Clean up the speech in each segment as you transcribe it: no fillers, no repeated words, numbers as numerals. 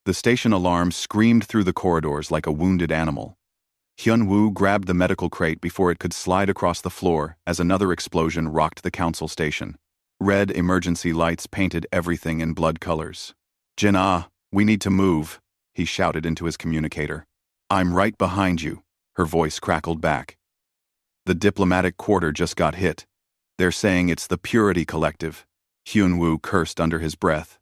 The station alarm screamed through the corridors like a wounded animal. Hyun-woo grabbed the medical crate before it could slide across the floor as another explosion rocked the council station. Red emergency lights painted everything in blood colors. "Jin-ah, we need to move," he shouted into his communicator. "I'm right behind you," her voice crackled back. "The diplomatic quarter just got hit. They're saying it's the Purity Collective," Hyun-woo cursed under his breath.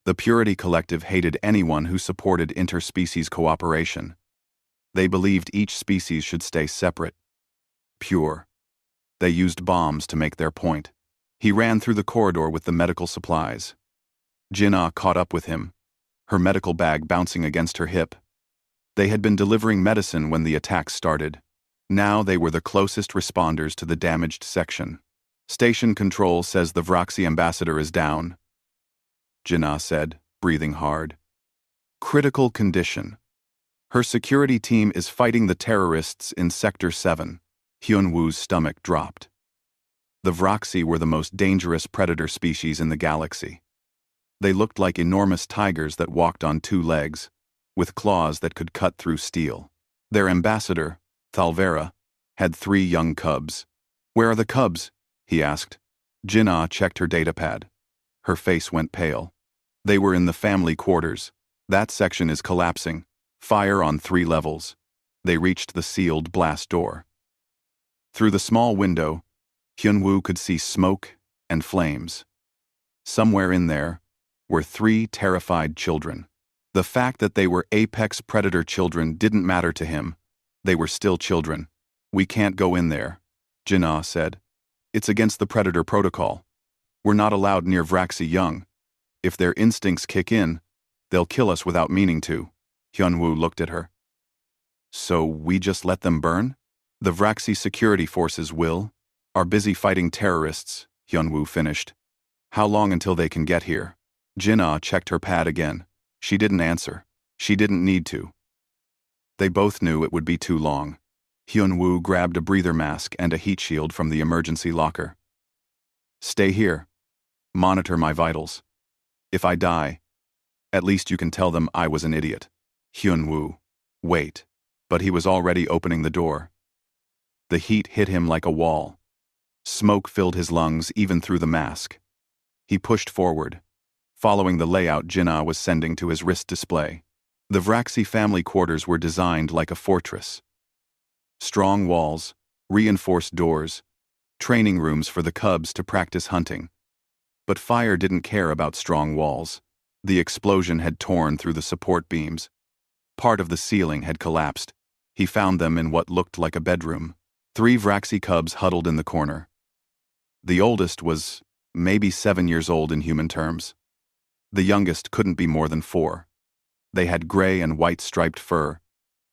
The Purity Collective hated anyone who supported interspecies cooperation. They believed each species should stay separate, pure. They used bombs to make their point. He ran through the corridor with the medical supplies. Jin-ah caught up with him, her medical bag bouncing against her hip. They had been delivering medicine when the attack started. Now they were the closest responders to the damaged section. "Station control says the Vroxy ambassador is down," Jin-ah said, breathing hard. "Critical condition. Her security team is fighting the terrorists in Sector 7. Hyun-woo's stomach dropped. The Vroxy were the most dangerous predator species in the galaxy. They looked like enormous tigers that walked on two legs, with claws that could cut through steel. Their ambassador, Thalvera, had 3 young cubs. "Where are the cubs?" he asked. Jin-ah checked her datapad. Her face went pale. "They were in the family quarters. That section is collapsing. Fire on 3 levels." They reached the sealed blast door. Through the small window, Hyun-woo could see smoke and flames. Somewhere in there were 3 terrified children. The fact that they were apex predator children didn't matter to him. They were still children. "We can't go in there," Jin-ah said. "It's against the predator protocol. We're not allowed near Vroxy young. If their instincts kick in, they'll kill us without meaning to." Hyun-woo looked at her. "So we just let them burn?" "The Vroxy security forces are busy fighting terrorists," Hyun-woo finished. "How long until they can get here?" Jin-ah checked her pad again. She didn't answer. She didn't need to. They both knew it would be too long. Hyun-woo grabbed a breather mask and a heat shield from the emergency locker. "Stay here. Monitor my vitals. If I die, at least you can tell them I was an idiot." Hyun-woo. Wait. But he was already opening the door. The heat hit him like a wall. Smoke filled his lungs even through the mask. He pushed forward, following the layout Jin-ah was sending to his wrist display. The Vroxy family quarters were designed like a fortress. Strong walls, reinforced doors, training rooms for the cubs to practice hunting. But fire didn't care about strong walls. The explosion had torn through the support beams. Part of the ceiling had collapsed. He found them in what looked like a bedroom. 3 Vroxy cubs huddled in the corner. The oldest was maybe 7 years old in human terms. The youngest couldn't be more than 4. They had gray and white striped fur,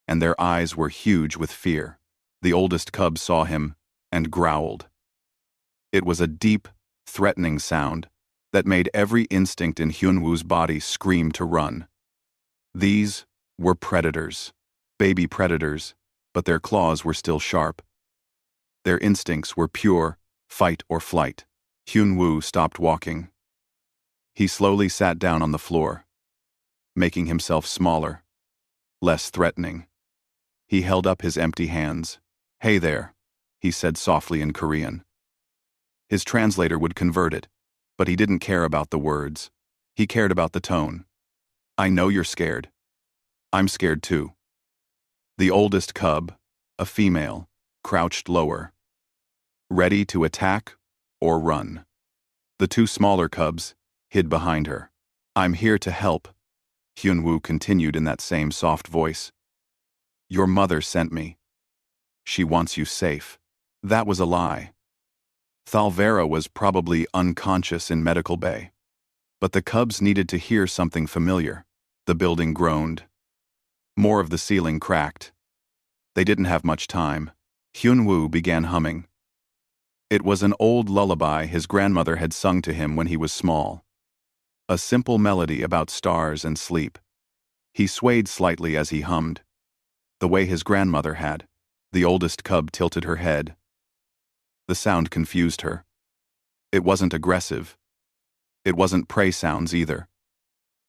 and their eyes were huge with fear. The oldest cub saw him and growled. It was a deep, threatening sound that made every instinct in Hyun-woo's body scream to run. These were predators. Baby predators, but their claws were still sharp. Their instincts were pure, fight or flight. Hyun-woo stopped walking. He slowly sat down on the floor, making himself smaller, less threatening. He held up his empty hands. "Hey there," he said softly in Korean. His translator would convert it, but he didn't care about the words. He cared about the tone. "I know you're scared. I'm scared too." The oldest cub, a female, crouched lower, ready to attack or run. The 2 smaller cubs hid behind her. "I'm here to help," Hyun-woo continued in that same soft voice. "Your mother sent me. She wants you safe." That was a lie. Thalvera was probably unconscious in medical bay. But the cubs needed to hear something familiar. The building groaned. More of the ceiling cracked. They didn't have much time. Hyun-woo began humming. It was an old lullaby his grandmother had sung to him when he was small. A simple melody about stars and sleep. He swayed slightly as he hummed, the way his grandmother had. The oldest cub tilted her head. The sound confused her. It wasn't aggressive. It wasn't prey sounds either.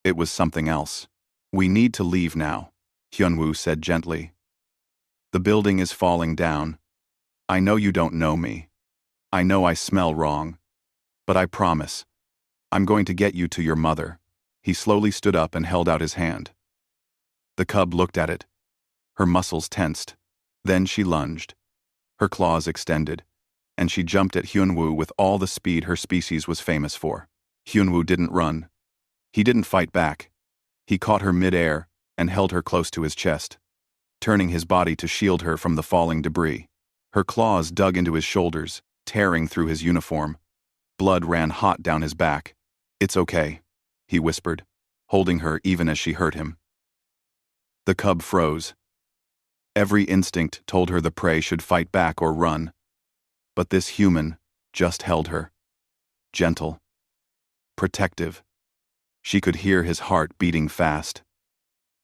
It was something else. We need to leave now, Hyunwoo said gently. The building is falling down. I know you don't know me. I know I smell wrong. But I promise, I'm going to get you to your mother. He slowly stood up and held out his hand. The cub looked at it. Her muscles tensed. Then she lunged. Her claws extended, and she jumped at Hyunwoo with all the speed her species was famous for. Hyunwoo didn't run. He didn't fight back. He caught her mid-air and held her close to his chest, turning his body to shield her from the falling debris. Her claws dug into his shoulders, tearing through his uniform. Blood ran hot down his back. "It's okay," he whispered, holding her even as she hurt him. The cub froze. Every instinct told her the prey should fight back or run. But this human just held her. Gentle. Protective. She could hear his heart beating fast.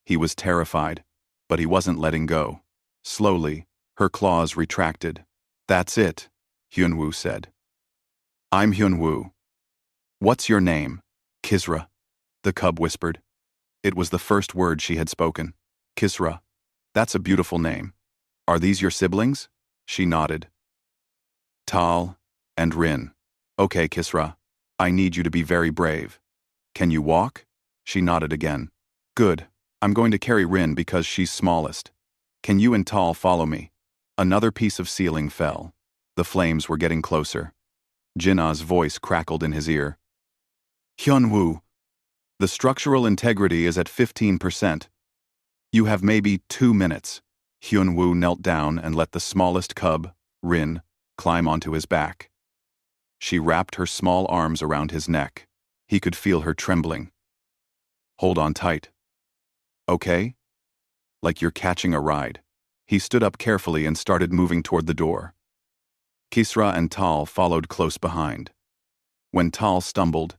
He was terrified, but he wasn't letting go. Slowly, her claws retracted. "That's it," Hyunwoo said. "I'm Hyunwoo." "What's your name?" "Kisra," the cub whispered. It was the first word she had spoken. "Kisra. That's a beautiful name. Are these your siblings?" She nodded. "Tal and Rin." "Okay, Kisra. I need you to be very brave. Can you walk?" She nodded again. "Good. I'm going to carry Rin because she's smallest. Can you and Tal follow me?" Another piece of ceiling fell. The flames were getting closer. Jinna's voice crackled in his ear. "Hyunwoo, the structural integrity is at 15%. You have maybe 2 minutes." Hyunwoo knelt down and let the smallest cub, Rin, climb onto his back. She wrapped her small arms around his neck. He could feel her trembling. "Hold on tight. Okay? Like you're catching a ride." He stood up carefully and started moving toward the door. Kisra and Tal followed close behind. When Tal stumbled,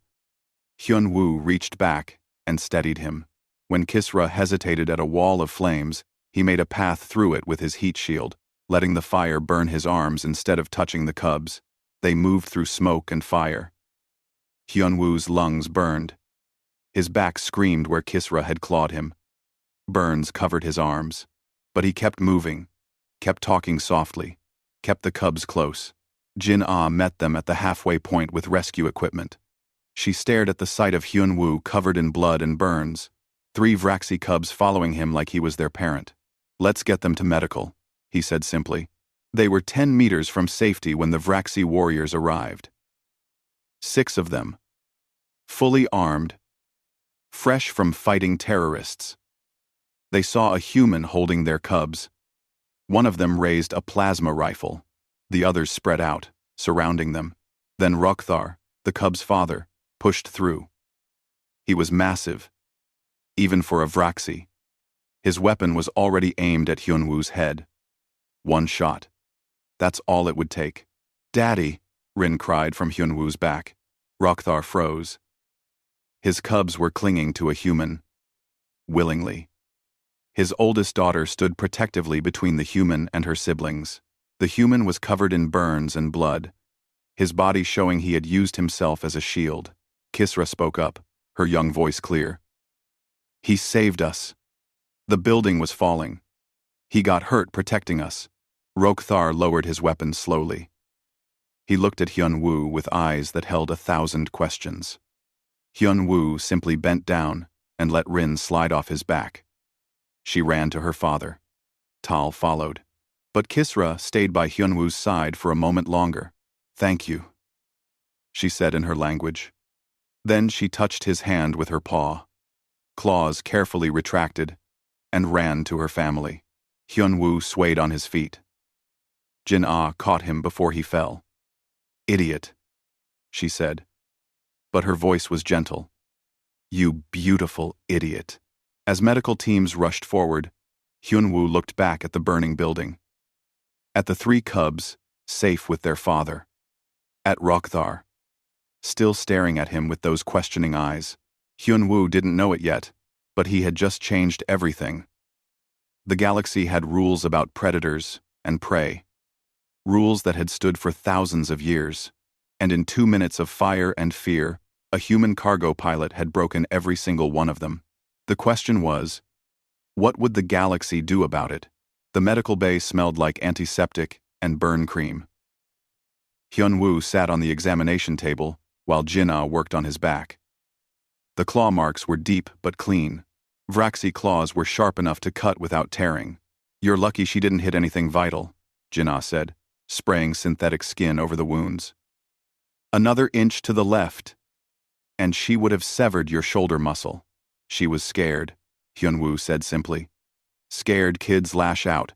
Hyunwoo reached back and steadied him. When Kisra hesitated at a wall of flames, he made a path through it with his heat shield, letting the fire burn his arms instead of touching the cubs. They moved through smoke and fire. Hyunwoo's lungs burned. His back screamed where Kisra had clawed him. Burns covered his arms. But he kept moving, kept talking softly, kept the cubs close. Jin-Ah met them at the halfway point with rescue equipment. She stared at the sight of Hyunwoo covered in blood and burns, 3 Vraxi cubs following him like he was their parent. "Let's get them to medical," he said simply. They were 10 meters from safety when the Vraxi warriors arrived. 6 of them. Fully armed. Fresh from fighting terrorists. They saw a human holding their cubs. One of them raised a plasma rifle. The others spread out, surrounding them. Then Rokthar, the cub's father, pushed through. He was massive, even for a Vraxi. His weapon was already aimed at Hyunwoo's head. 1 shot. That's all it would take. "Daddy," Rin cried from Hyunwoo's back. Rokthar froze. His cubs were clinging to a human. Willingly. His oldest daughter stood protectively between the human and her siblings. The human was covered in burns and blood, his body showing he had used himself as a shield. Kisra spoke up, her young voice clear. "He saved us. The building was falling. He got hurt protecting us." Rokthar lowered his weapon slowly. He looked at Hyunwoo with eyes that held 1,000 questions. Hyunwoo simply bent down and let Rin slide off his back. She ran to her father. Tal followed. But Kisra stayed by Hyunwoo's side for a moment longer. "Thank you," she said in her language. Then she touched his hand with her paw. Claws carefully retracted, and ran to her family. Hyunwoo swayed on his feet. Jin-Ah caught him before he fell. "Idiot," she said. But her voice was gentle. "You beautiful idiot." As medical teams rushed forward, Hyunwoo looked back at the burning building. At the 3 cubs, safe with their father. At Rokthar, still staring at him with those questioning eyes. Hyunwoo didn't know it yet, but he had just changed everything. The galaxy had rules about predators and prey. Rules that had stood for thousands of years. And in 2 minutes of fire and fear, a human cargo pilot had broken every single one of them. The question was, what would the galaxy do about it? The medical bay smelled like antiseptic and burn cream. Hyun-woo sat on the examination table while Jin-ah worked on his back. The claw marks were deep but clean. Vraxi claws were sharp enough to cut without tearing. "You're lucky she didn't hit anything vital," Jin-ah said, spraying synthetic skin over the wounds. "Another inch to the left, and she would have severed your shoulder muscle." "She was scared," Hyun-woo said simply. "Scared kids lash out.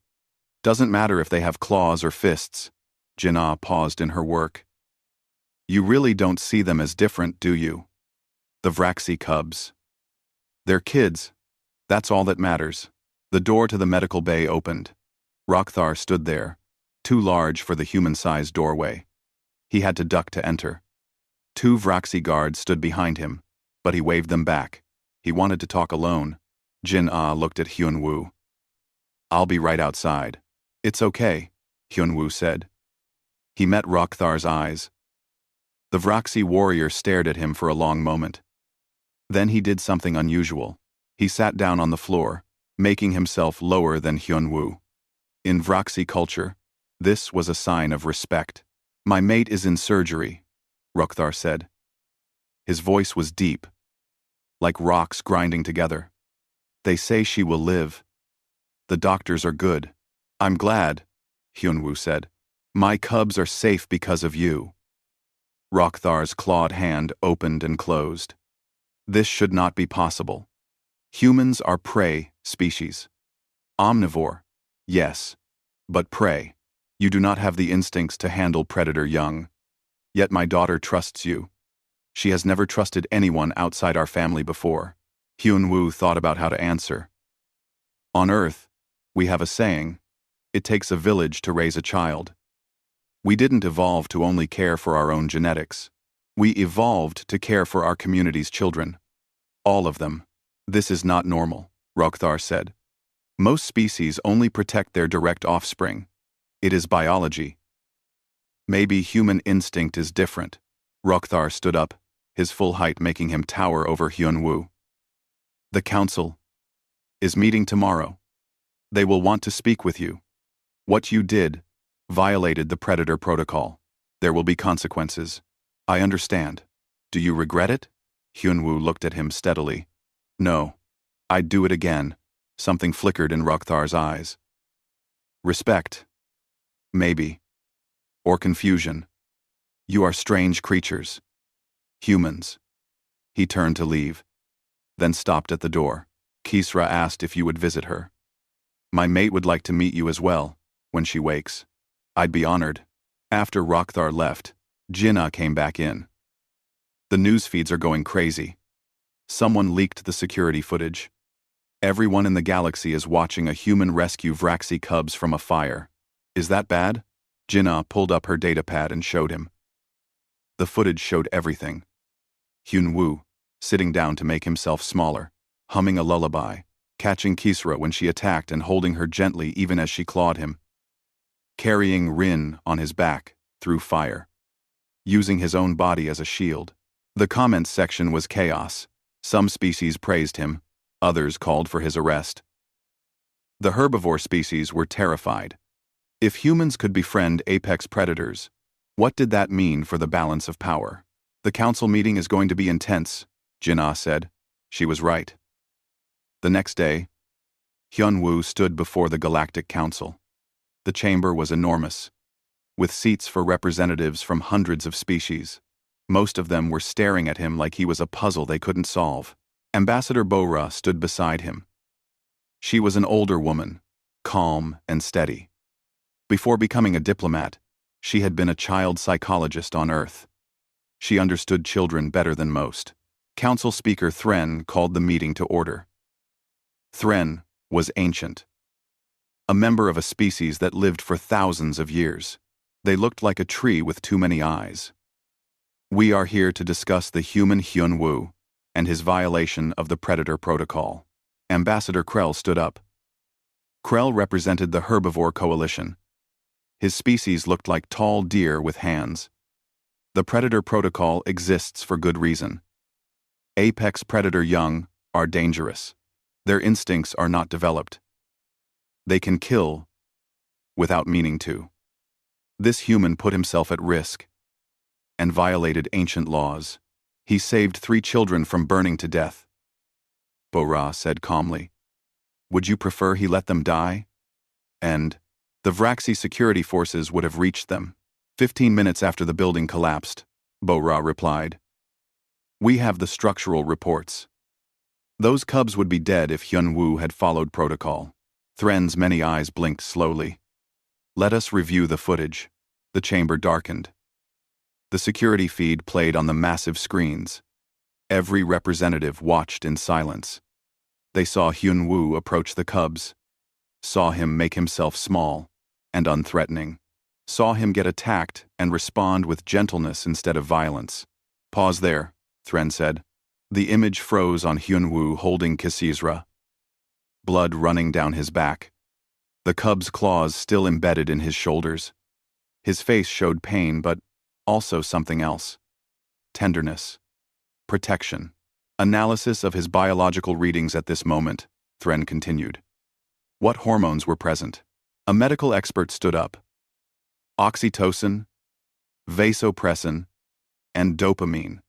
Doesn't matter if they have claws or fists." Jin-ah paused in her work. "You really don't see them as different, do you? The Vraxi cubs. They're kids. That's all that matters." The door to the medical bay opened. Rokthar stood there, too large for the human-sized doorway. He had to duck to enter. 2 Vraxi guards stood behind him, but he waved them back. He wanted to talk alone. Jin-ah looked at Hyun-woo. "I'll be right outside." "It's okay," Hyun-woo said. He met Rokthar's eyes. The Vraxi warrior stared at him for a long moment. Then he did something unusual. He sat down on the floor, making himself lower than Hyun-woo. In Vraxi culture, this was a sign of respect. "My mate is in surgery," Rokthar said. His voice was deep, like rocks grinding together. "They say she will live. The doctors are good." "I'm glad," Hyun-woo said. "My cubs are safe because of you." Rokthar's clawed hand opened and closed. "This should not be possible. Humans are prey species. Omnivore, yes, but prey. You do not have the instincts to handle predator young. Yet my daughter trusts you. She has never trusted anyone outside our family before." Hyun-woo thought about how to answer. "On Earth, we have a saying, it takes a village to raise a child. We didn't evolve to only care for our own genetics. We evolved to care for our community's children. All of them. This is not normal," Rokthar said. "Most species only protect their direct offspring. It is biology. Maybe human instinct is different." Rokthar stood up, his full height making him tower over Hyun-woo. "The council is meeting tomorrow. They will want to speak with you. What you did violated the predator protocol. There will be consequences. I understand. Do you regret it?" Hyun-woo looked at him steadily. "No. I'd do it again." Something flickered in Rokthar's eyes. "Respect. Maybe. Or confusion. You are strange creatures. Humans." He turned to leave, then stopped at the door. Kisra asked if you would visit her. "My mate would like to meet you as well, when she wakes." "I'd be honored." After Rokthar left, Jin-ah came back in. "The news feeds are going crazy. Someone leaked the security footage. Everyone in the galaxy is watching a human rescue Vraxi cubs from a fire. Is that bad?" Jin-ah pulled up her datapad and showed him. The footage showed everything. Hyun-woo, sitting down to make himself smaller, humming a lullaby, catching Kisra when she attacked and holding her gently even as she clawed him. Carrying Rin on his back through fire. Using his own body as a shield. The comments section was chaos. Some species praised him, others called for his arrest. The herbivore species were terrified. If humans could befriend apex predators, what did that mean for the balance of power? "The council meeting is going to be intense," Jin-ah said. She was right. The next day, Hyun-woo stood before the Galactic Council. The chamber was enormous, with seats for representatives from hundreds of species. Most of them were staring at him like he was a puzzle they couldn't solve. Ambassador Bo-ra stood beside him. She was an older woman, calm and steady. Before becoming a diplomat, she had been a child psychologist on Earth. She understood children better than most. Council Speaker Thren called the meeting to order. Thren was ancient. A member of a species that lived for thousands of years. They looked like a tree with too many eyes. "We are here to discuss the human Hyun-woo and his violation of the Predator Protocol." Ambassador Krell stood up. Krell represented the Herbivore Coalition. His species looked like tall deer with hands. The Predator Protocol exists for good reason. Apex predator young are dangerous. Their instincts are not developed. They can kill without meaning to. This human put himself at risk and violated ancient laws. He saved 3 children from burning to death. Bo-Ra said calmly. Would you prefer he let them die? And the Vraxi security forces would have reached them 15 minutes after the building collapsed, Bo-Ra replied. We have the structural reports. Those cubs would be dead if Hyun-Woo had followed protocol. Thren's many eyes blinked slowly. Let us review the footage. The chamber darkened. The security feed played on the massive screens. Every representative watched in silence. They saw Hyun-Woo approach the cubs, saw him make himself small and unthreatening, saw him get attacked and respond with gentleness instead of violence. Pause there, Thren said. The image froze on Hyun-Woo holding Kisizra, blood running down his back, the cub's claws still embedded in his shoulders. His face showed pain, but also something else. Tenderness. Protection. Analysis of his biological readings at this moment, Thren continued. What hormones were present? A medical expert stood up. Oxytocin, vasopressin, and dopamine.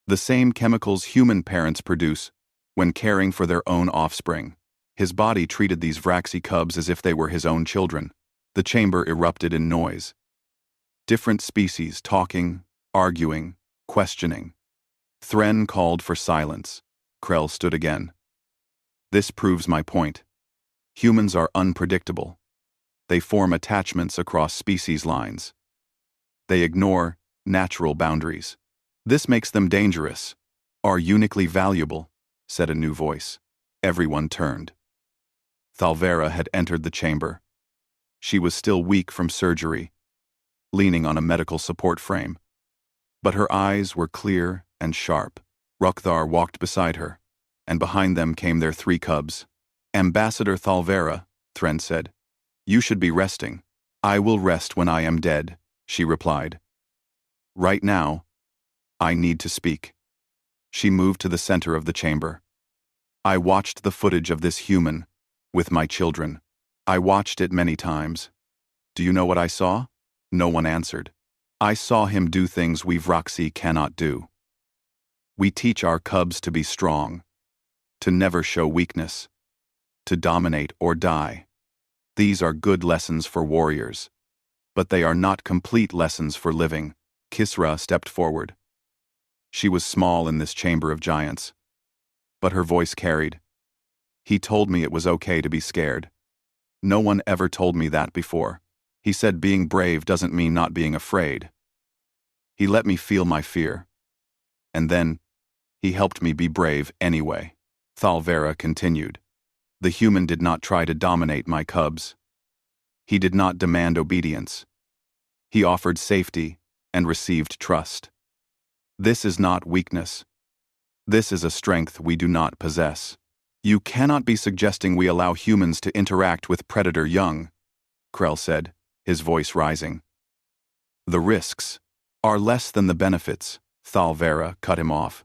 The same chemicals human parents produce when caring for their own offspring. His body treated these Vraxi cubs as if they were his own children. The chamber erupted in noise. Different species talking, arguing, questioning. Thren called for silence. Krell stood again. This proves my point. Humans are unpredictable. They form attachments across species lines. They ignore natural boundaries. This makes them dangerous, or uniquely valuable, said a new voice. Everyone turned. Thalvera had entered the chamber. She was still weak from surgery, leaning on a medical support frame. But her eyes were clear and sharp. Rukthar walked beside her, and behind them came their 3 cubs. Ambassador Thalvera, Thren said, you should be resting. I will rest when I am dead, she replied. Right now, I need to speak. She moved to the center of the chamber. I watched the footage of this human with my children. I watched it many times. Do you know what I saw? No one answered. I saw him do things we Vraxi cannot do. We teach our cubs to be strong, to never show weakness, to dominate or die. These are good lessons for warriors, but they are not complete lessons for living. Kisra stepped forward. She was small in this chamber of giants, but her voice carried. He told me it was okay to be scared. No one ever told me that before. He said being brave doesn't mean not being afraid. He let me feel my fear. And then, he helped me be brave anyway. Thalvera continued. The human did not try to dominate my cubs. He did not demand obedience. He offered safety and received trust. This is not weakness. This is a strength we do not possess. You cannot be suggesting we allow humans to interact with predator young, Krell said, his voice rising. The risks are less than the benefits, Thalvera cut him off.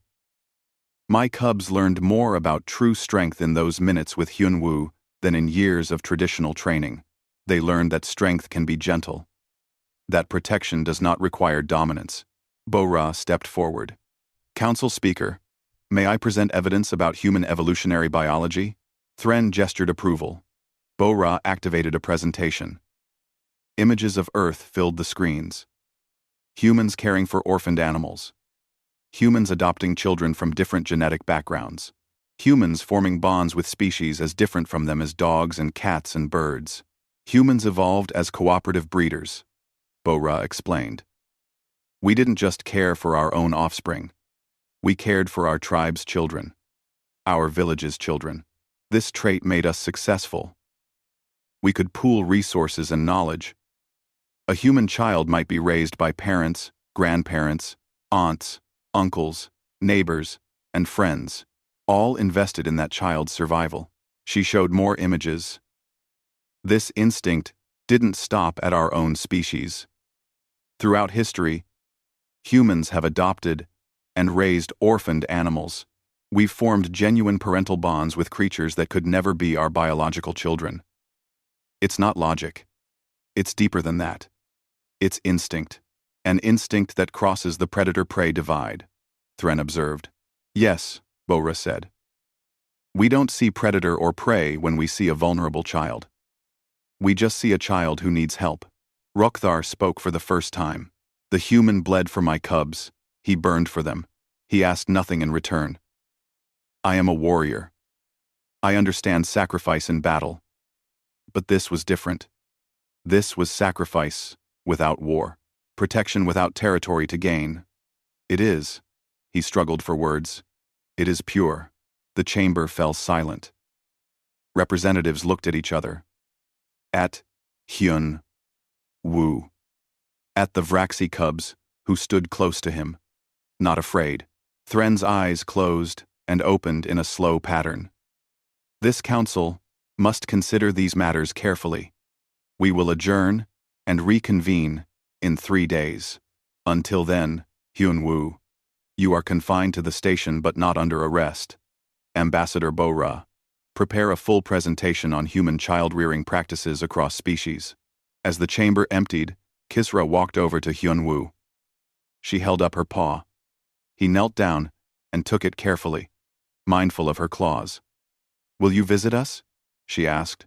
My cubs learned more about true strength in those minutes with Hyun-Woo than in years of traditional training. They learned that strength can be gentle, that protection does not require dominance. Bo-Ra stepped forward. Council Speaker, may I present evidence about human evolutionary biology? Thren gestured approval. Bo-Ra activated a presentation. Images of Earth filled the screens. Humans caring for orphaned animals. Humans adopting children from different genetic backgrounds. Humans forming bonds with species as different from them as dogs and cats and birds. Humans evolved as cooperative breeders, Bo-Ra explained. We didn't just care for our own offspring. We cared for our tribe's children, our village's children. This trait made us successful. We could pool resources and knowledge. A human child might be raised by parents, grandparents, aunts, uncles, neighbors, and friends, all invested in that child's survival. She showed more images. This instinct didn't stop at our own species. Throughout history, humans have adopted and raised orphaned animals. We've formed genuine parental bonds with creatures that could never be our biological children. It's not logic. It's deeper than that. It's instinct. An instinct that crosses the predator-prey divide, Thren observed. Yes, Bora said. We don't see predator or prey when we see a vulnerable child. We just see a child who needs help. Rokthar spoke for the first time. The human bled for my cubs. He burned for them. He asked nothing in return. I am a warrior. I understand sacrifice in battle. But this was different. This was sacrifice without war. Protection without territory to gain. It is. He struggled for words. It is pure. The chamber fell silent. Representatives looked at each other. At Hyun Woo. At the Vraxi cubs, who stood close to him. Not afraid. Thren's eyes closed and opened in a slow pattern. This council must consider these matters carefully. We will adjourn and reconvene in 3 days. Until then, Hyun-woo, you are confined to the station but not under arrest. Ambassador Bora, prepare a full presentation on human child-rearing practices across species. As the chamber emptied, Kisra walked over to Hyun-woo. She held up her paw. He knelt down and took it carefully, mindful of her claws. Will you visit us? She asked.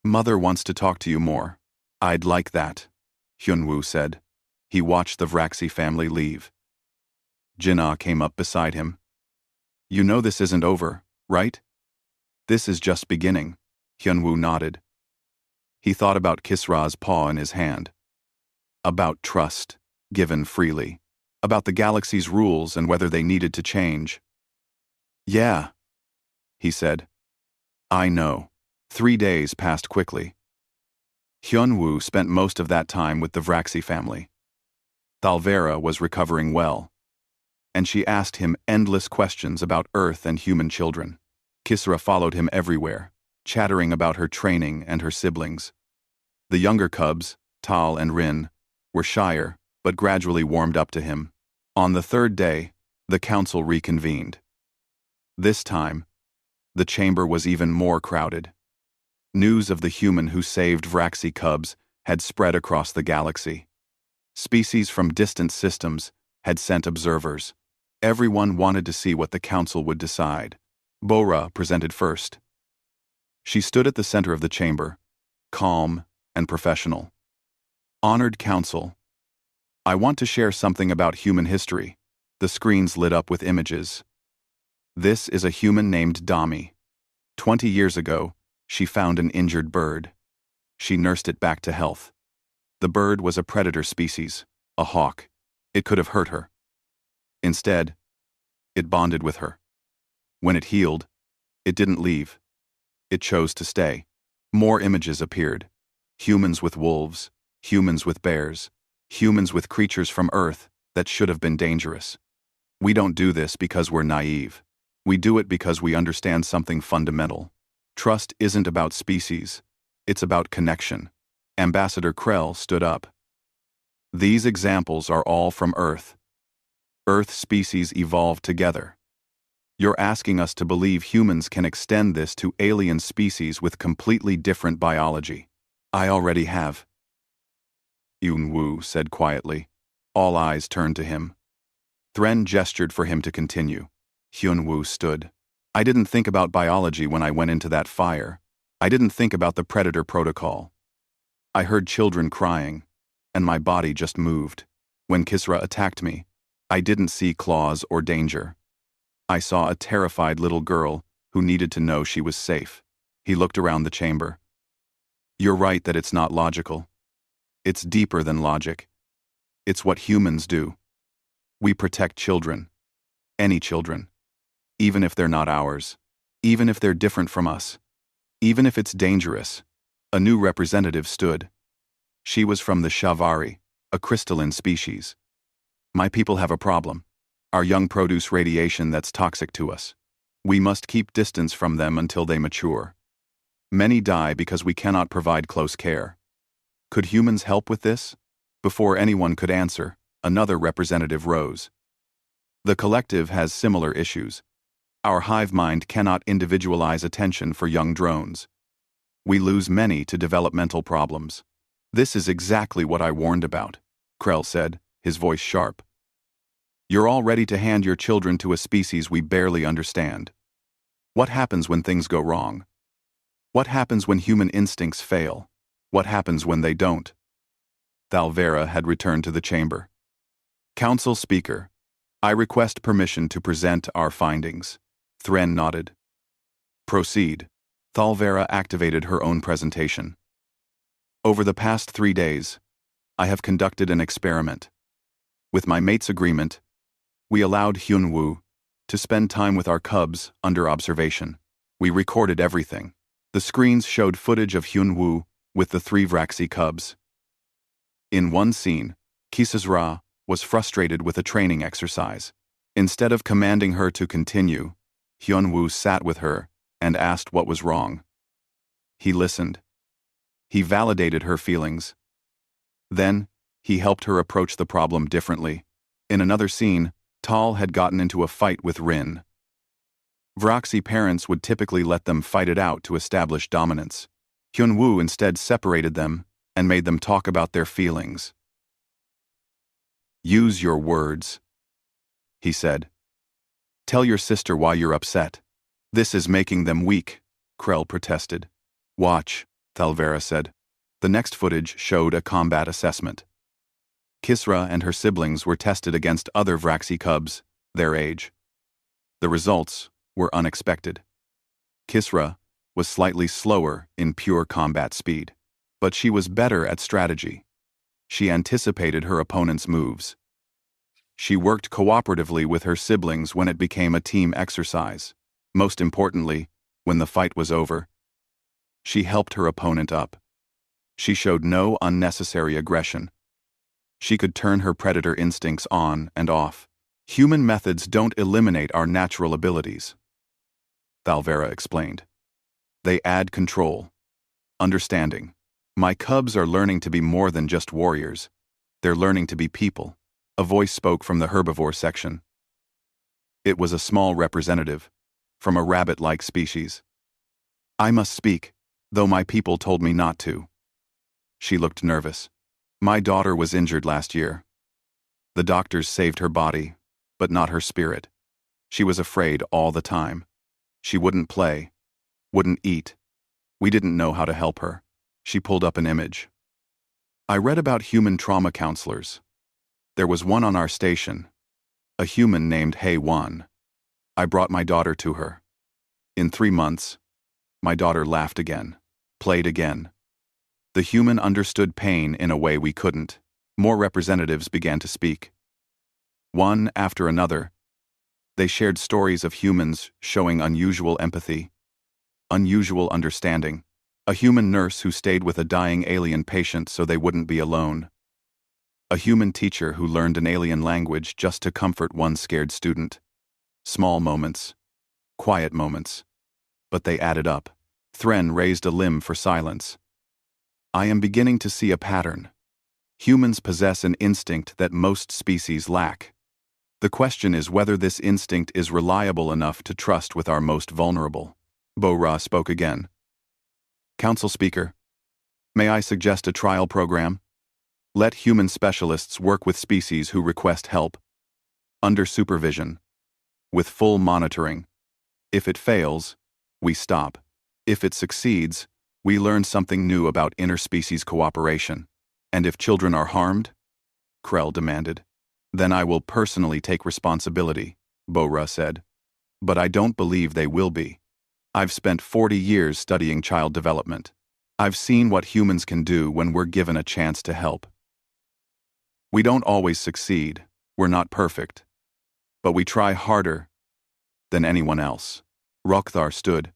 Mother wants to talk to you more. I'd like that, Hyun-woo said. He watched the Vraxi family leave. Jinnah came up beside him. You know this isn't over, right? This is just beginning, Hyun-woo nodded. He thought about Kisra's paw in his hand. About trust, given freely. About the galaxy's rules and whether they needed to change. Yeah, he said. I know. 3 days passed quickly. Hyun-woo spent most of that time with the Vraxi family. Thalvera was recovering well, and she asked him endless questions about Earth and human children. Kisra followed him everywhere, chattering about her training and her siblings. The younger cubs, Tal and Rin, were shyer, but gradually warmed up to him. On the 3rd day, the council reconvened. This time, the chamber was even more crowded. News of the human who saved Vraxi cubs had spread across the galaxy. Species from distant systems had sent observers. Everyone wanted to see what the council would decide. Bora presented first. She stood at the center of the chamber, calm and professional. Honored council, I want to share something about human history. The screens lit up with images. This is a human named Dami. 20 years ago, she found an injured bird. She nursed it back to health. The bird was a predator species, a hawk. It could have hurt her. Instead, it bonded with her. When it healed, it didn't leave. It chose to stay. More images appeared. Humans with wolves, humans with bears, humans with creatures from Earth that should have been dangerous. We don't do this because we're naive. We do it because we understand something fundamental. Trust isn't about species. It's about connection. Ambassador Krell stood up. These examples are all from Earth. Earth species evolved together. You're asking us to believe humans can extend this to alien species with completely different biology. I already have. Hyun-woo said quietly. All eyes turned to him. Thren gestured for him to continue. Hyun-woo stood. I didn't think about biology when I went into that fire. I didn't think about the predator protocol. I heard children crying, and my body just moved. When Kisra attacked me, I didn't see claws or danger. I saw a terrified little girl who needed to know she was safe. He looked around the chamber. You're right that it's not logical. It's deeper than logic. It's what humans do. We protect children. Any children. Even if they're not ours. Even if they're different from us. Even if it's dangerous. A new representative stood. She was from the Shavari, a crystalline species. My people have a problem. Our young produce radiation that's toxic to us. We must keep distance from them until they mature. Many die because we cannot provide close care. Could humans help with this? Before anyone could answer, another representative rose. The collective has similar issues. Our hive mind cannot individualize attention for young drones. We lose many to developmental problems. This is exactly what I warned about, Krell said, his voice sharp. You're all ready to hand your children to a species we barely understand. What happens when things go wrong? What happens when human instincts fail? What happens when they don't? Thalvera had returned to the chamber. Council Speaker, I request permission to present our findings. Thren nodded. Proceed. Thalvera activated her own presentation. Over the past 3 days, I have conducted an experiment. With my mate's agreement, we allowed Hyunwoo to spend time with our cubs under observation. We recorded everything. The screens showed footage of Hyunwoo with the 3 Vraxi cubs. In one scene, Kisazra was frustrated with a training exercise. Instead of commanding her to continue, Hyunwoo sat with her and asked what was wrong. He listened. He validated her feelings. Then, he helped her approach the problem differently. In another scene, Tal had gotten into a fight with Rin. Vraxi parents would typically let them fight it out to establish dominance. Hyunwoo instead separated them and made them talk about their feelings. Use your words, he said. Tell your sister why you're upset. This is making them weak, Krell protested. Watch, Thalvera said. The next footage showed a combat assessment. Kisra and her siblings were tested against other Vraxi cubs, their age. The results were unexpected. Kisra was slightly slower in pure combat speed, but she was better at strategy. She anticipated her opponent's moves. She worked cooperatively with her siblings when it became a team exercise. Most importantly, when the fight was over, she helped her opponent up. She showed no unnecessary aggression. She could turn her predator instincts on and off. Human methods don't eliminate our natural abilities, Thalvera explained. They add control, understanding. My cubs are learning to be more than just warriors. They're learning to be people. A voice spoke from the herbivore section. It was a small representative, from a rabbit-like species. I must speak, though my people told me not to. She looked nervous. My daughter was injured last year. The doctors saved her body, but not her spirit. She was afraid all the time. She wouldn't play, wouldn't eat. We didn't know how to help her. She pulled up an image. I read about human trauma counselors. There was one on our station, a human named Hei-Wan. I brought my daughter to her. In 3 months, my daughter laughed again, played again. The human understood pain in a way we couldn't. More representatives began to speak. One after another, they shared stories of humans showing unusual empathy, unusual understanding. A human nurse who stayed with a dying alien patient so they wouldn't be alone. A human teacher who learned an alien language just to comfort one scared student. Small moments, quiet moments, but they added up. Thren raised a limb for silence. I am beginning to see a pattern. Humans possess an instinct that most species lack. The question is whether this instinct is reliable enough to trust with our most vulnerable. Bo-Ra spoke again. Council Speaker, may I suggest a trial program? Let human specialists work with species who request help. Under supervision. With full monitoring. If it fails, we stop. If it succeeds, we learn something new about interspecies cooperation. And if children are harmed? Krell demanded. Then I will personally take responsibility, Bo-Ra said. But I don't believe they will be. I've spent 40 years studying child development. I've seen what humans can do when we're given a chance to help. We don't always succeed, we're not perfect. But we try harder than anyone else. Rokthar stood.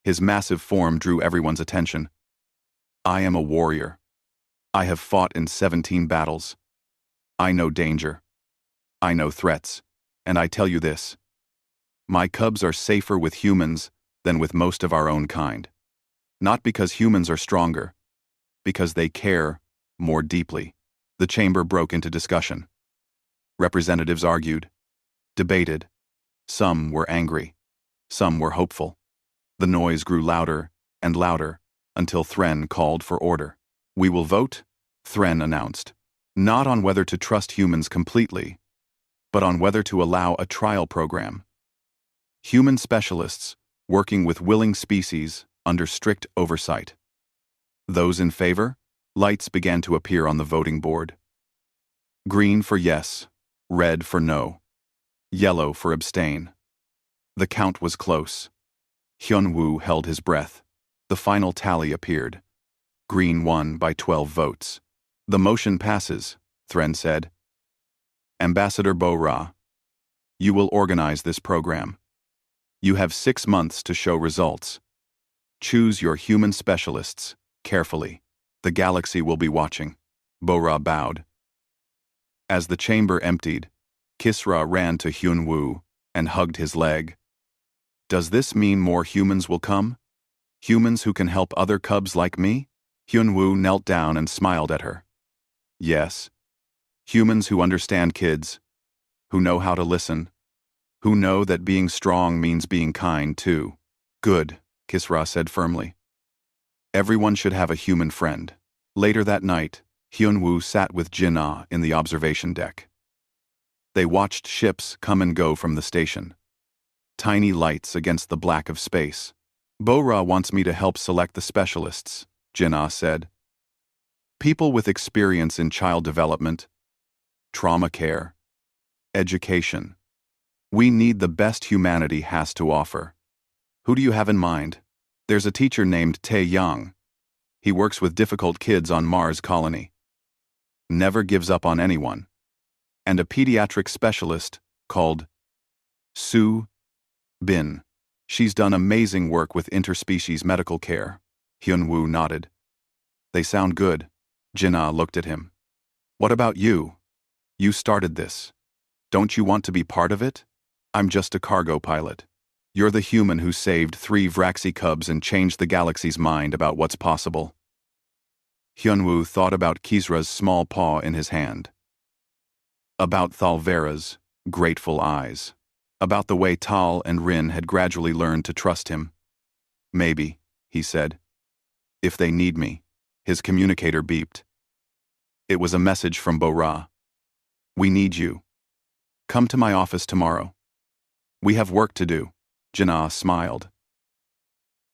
His massive form drew everyone's attention. I am a warrior. I have fought in 17 battles. I know danger. I know threats. And I tell you this. My cubs are safer with humans than with most of our own kind. Not because humans are stronger, because they care more deeply. The chamber broke into discussion. Representatives argued, debated. Some were angry. Some were hopeful. The noise grew louder and louder until Thren called for order. "We will vote," Thren announced, "not on whether to trust humans completely, but on whether to allow a trial program. Human specialists working with willing species under strict oversight." Those in favor? Lights began to appear on the voting board. Green for yes, red for no, yellow for abstain. The count was close. Hyun-woo held his breath. The final tally appeared. Green won by 12 votes. "The motion passes," Thren said. "Ambassador Bo-Ra, you will organize this program. You have 6 months to show results. Choose your human specialists carefully. The galaxy will be watching." Bo-Ra bowed. As the chamber emptied, Kisra ran to Hyun-woo and hugged his leg. "Does this mean more humans will come? Humans who can help other cubs like me?" Hyun-woo knelt down and smiled at her. "Yes. Humans who understand kids, who know how to listen, who know that being strong means being kind too." "Good," Kisra said firmly. "Everyone should have a human friend." Later that night, Hyun-woo sat with Jin-ah in the observation deck. They watched ships come and go from the station. Tiny lights against the black of space. "Bo-Ra wants me to help select the specialists," Jin-ah said. "People with experience in child development, trauma care, education. We need the best humanity has to offer." "Who do you have in mind?" "There's a teacher named Tae-young. He works with difficult kids on Mars colony. Never gives up on anyone. And a pediatric specialist called Soo-bin. She's done amazing work with interspecies medical care." Hyun-woo nodded. "They sound good." Jin-ah looked at him. "What about you? You started this. Don't you want to be part of it?" "I'm just a cargo pilot. You're the human who saved 3 Vraxi cubs and changed the galaxy's mind about what's possible." Hyun-woo thought about Kisra's small paw in his hand. About Thalvera's grateful eyes. About the way Tal and Rin had gradually learned to trust him. "Maybe," he said. "If they need me." His communicator beeped. It was a message from Bo-Ra. "We need you. Come to my office tomorrow. We have work to do." Jin-ah smiled.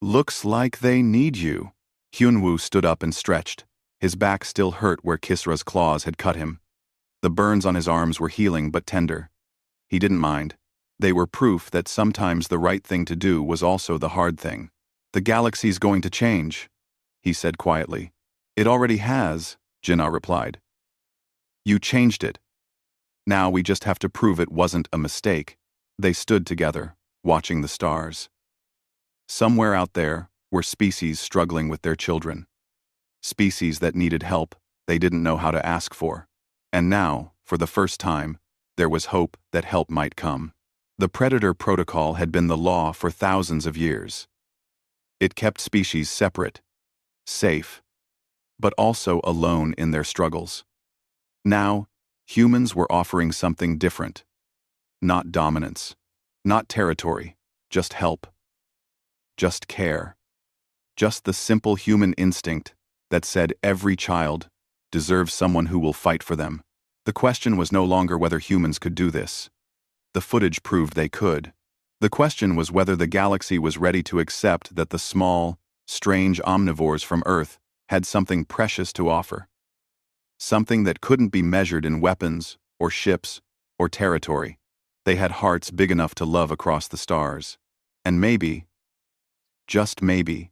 "Looks like they need you." Hyun-woo stood up and stretched. His back still hurt where Kisra's claws had cut him. The burns on his arms were healing but tender. He didn't mind. They were proof that sometimes the right thing to do was also the hard thing. "The galaxy's going to change," he said quietly. "It already has," Jin-ah replied. "You changed it. Now we just have to prove it wasn't a mistake." They stood together, watching the stars. Somewhere out there were species struggling with their children. Species that needed help they didn't know how to ask for. And now, for the first time, there was hope that help might come. The Predator Protocol had been the law for thousands of years. It kept species separate, safe, but also alone in their struggles. Now, humans were offering something different. Not dominance, not territory, just help. Just care. Just the simple human instinct that said every child deserves someone who will fight for them. The question was no longer whether humans could do this. The footage proved they could. The question was whether the galaxy was ready to accept that the small, strange omnivores from Earth had something precious to offer. Something that couldn't be measured in weapons, or ships, or territory. They had hearts big enough to love across the stars. And maybe, just maybe,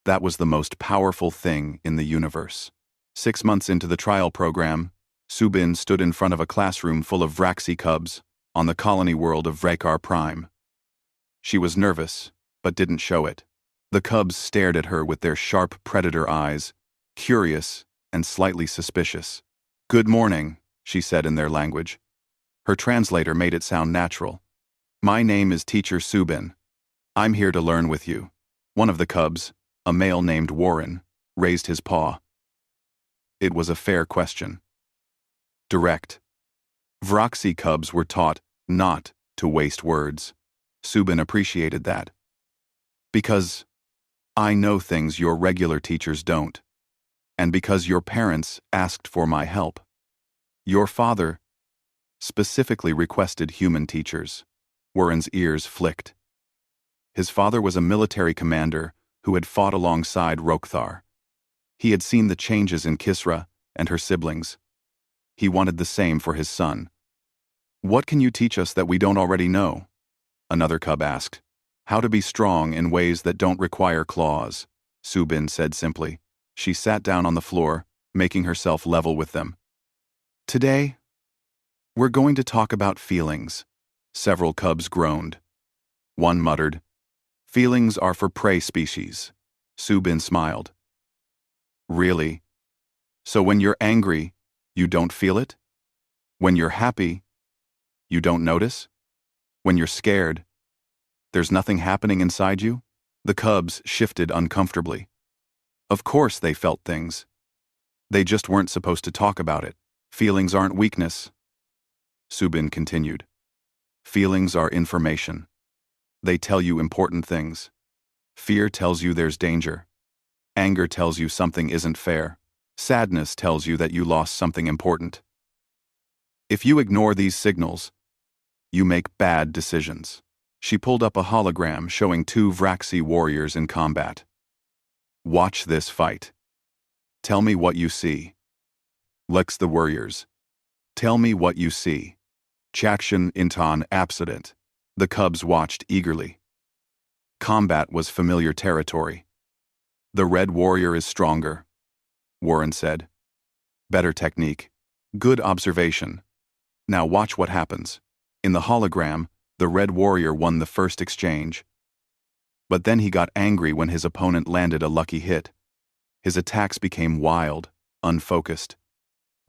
that was the most powerful thing in the universe. 6 months into the trial program, Soo-bin stood in front of a classroom full of Vraxi cubs on the colony world of Vrekar Prime. She was nervous, but didn't show it. The cubs stared at her with their sharp predator eyes, curious and slightly suspicious. "Good morning," she said in their language. Her translator made it sound natural. "My name is Teacher Soo-bin. I'm here to learn with you." One of the cubs, a male named Warren, raised his paw. It was a fair question. Direct. Vraxi cubs were taught not to waste words. Subin appreciated that. Because I know things your regular teachers don't. And because your parents asked for my help. Your father specifically requested human teachers. Warren's ears flicked. His father was a military commander who had fought alongside Rokthar. He had seen the changes in Kisra and her siblings. He wanted the same for his son. What can you teach us that we don't already know? Another cub asked. How to be strong in ways that don't require claws, Subin said simply. She sat down on the floor, making herself level with them. Today, we're going to talk about feelings. Several cubs groaned. One muttered, Feelings are for prey species. Subin smiled. Really? So when you're angry, you don't feel it? When you're happy, you don't notice? When you're scared, there's nothing happening inside you? The cubs shifted uncomfortably. Of course they felt things. They just weren't supposed to talk about it. Feelings aren't weakness. Subin continued. Feelings are information. They tell you important things. Fear tells you there's danger. Anger tells you something isn't fair. Sadness tells you that you lost something important. If you ignore these signals, you make bad decisions. She pulled up a hologram showing two Vraxi warriors in combat. Watch this fight. Tell me what you see. Lex the warriors. Tell me what you see. Chakshan Intan absent. The cubs watched eagerly. Combat was familiar territory. The red warrior is stronger, Warren said. Better technique. Good observation. Now watch what happens. In the hologram, the red warrior won the first exchange. But then he got angry when his opponent landed a lucky hit. His attacks became wild, unfocused.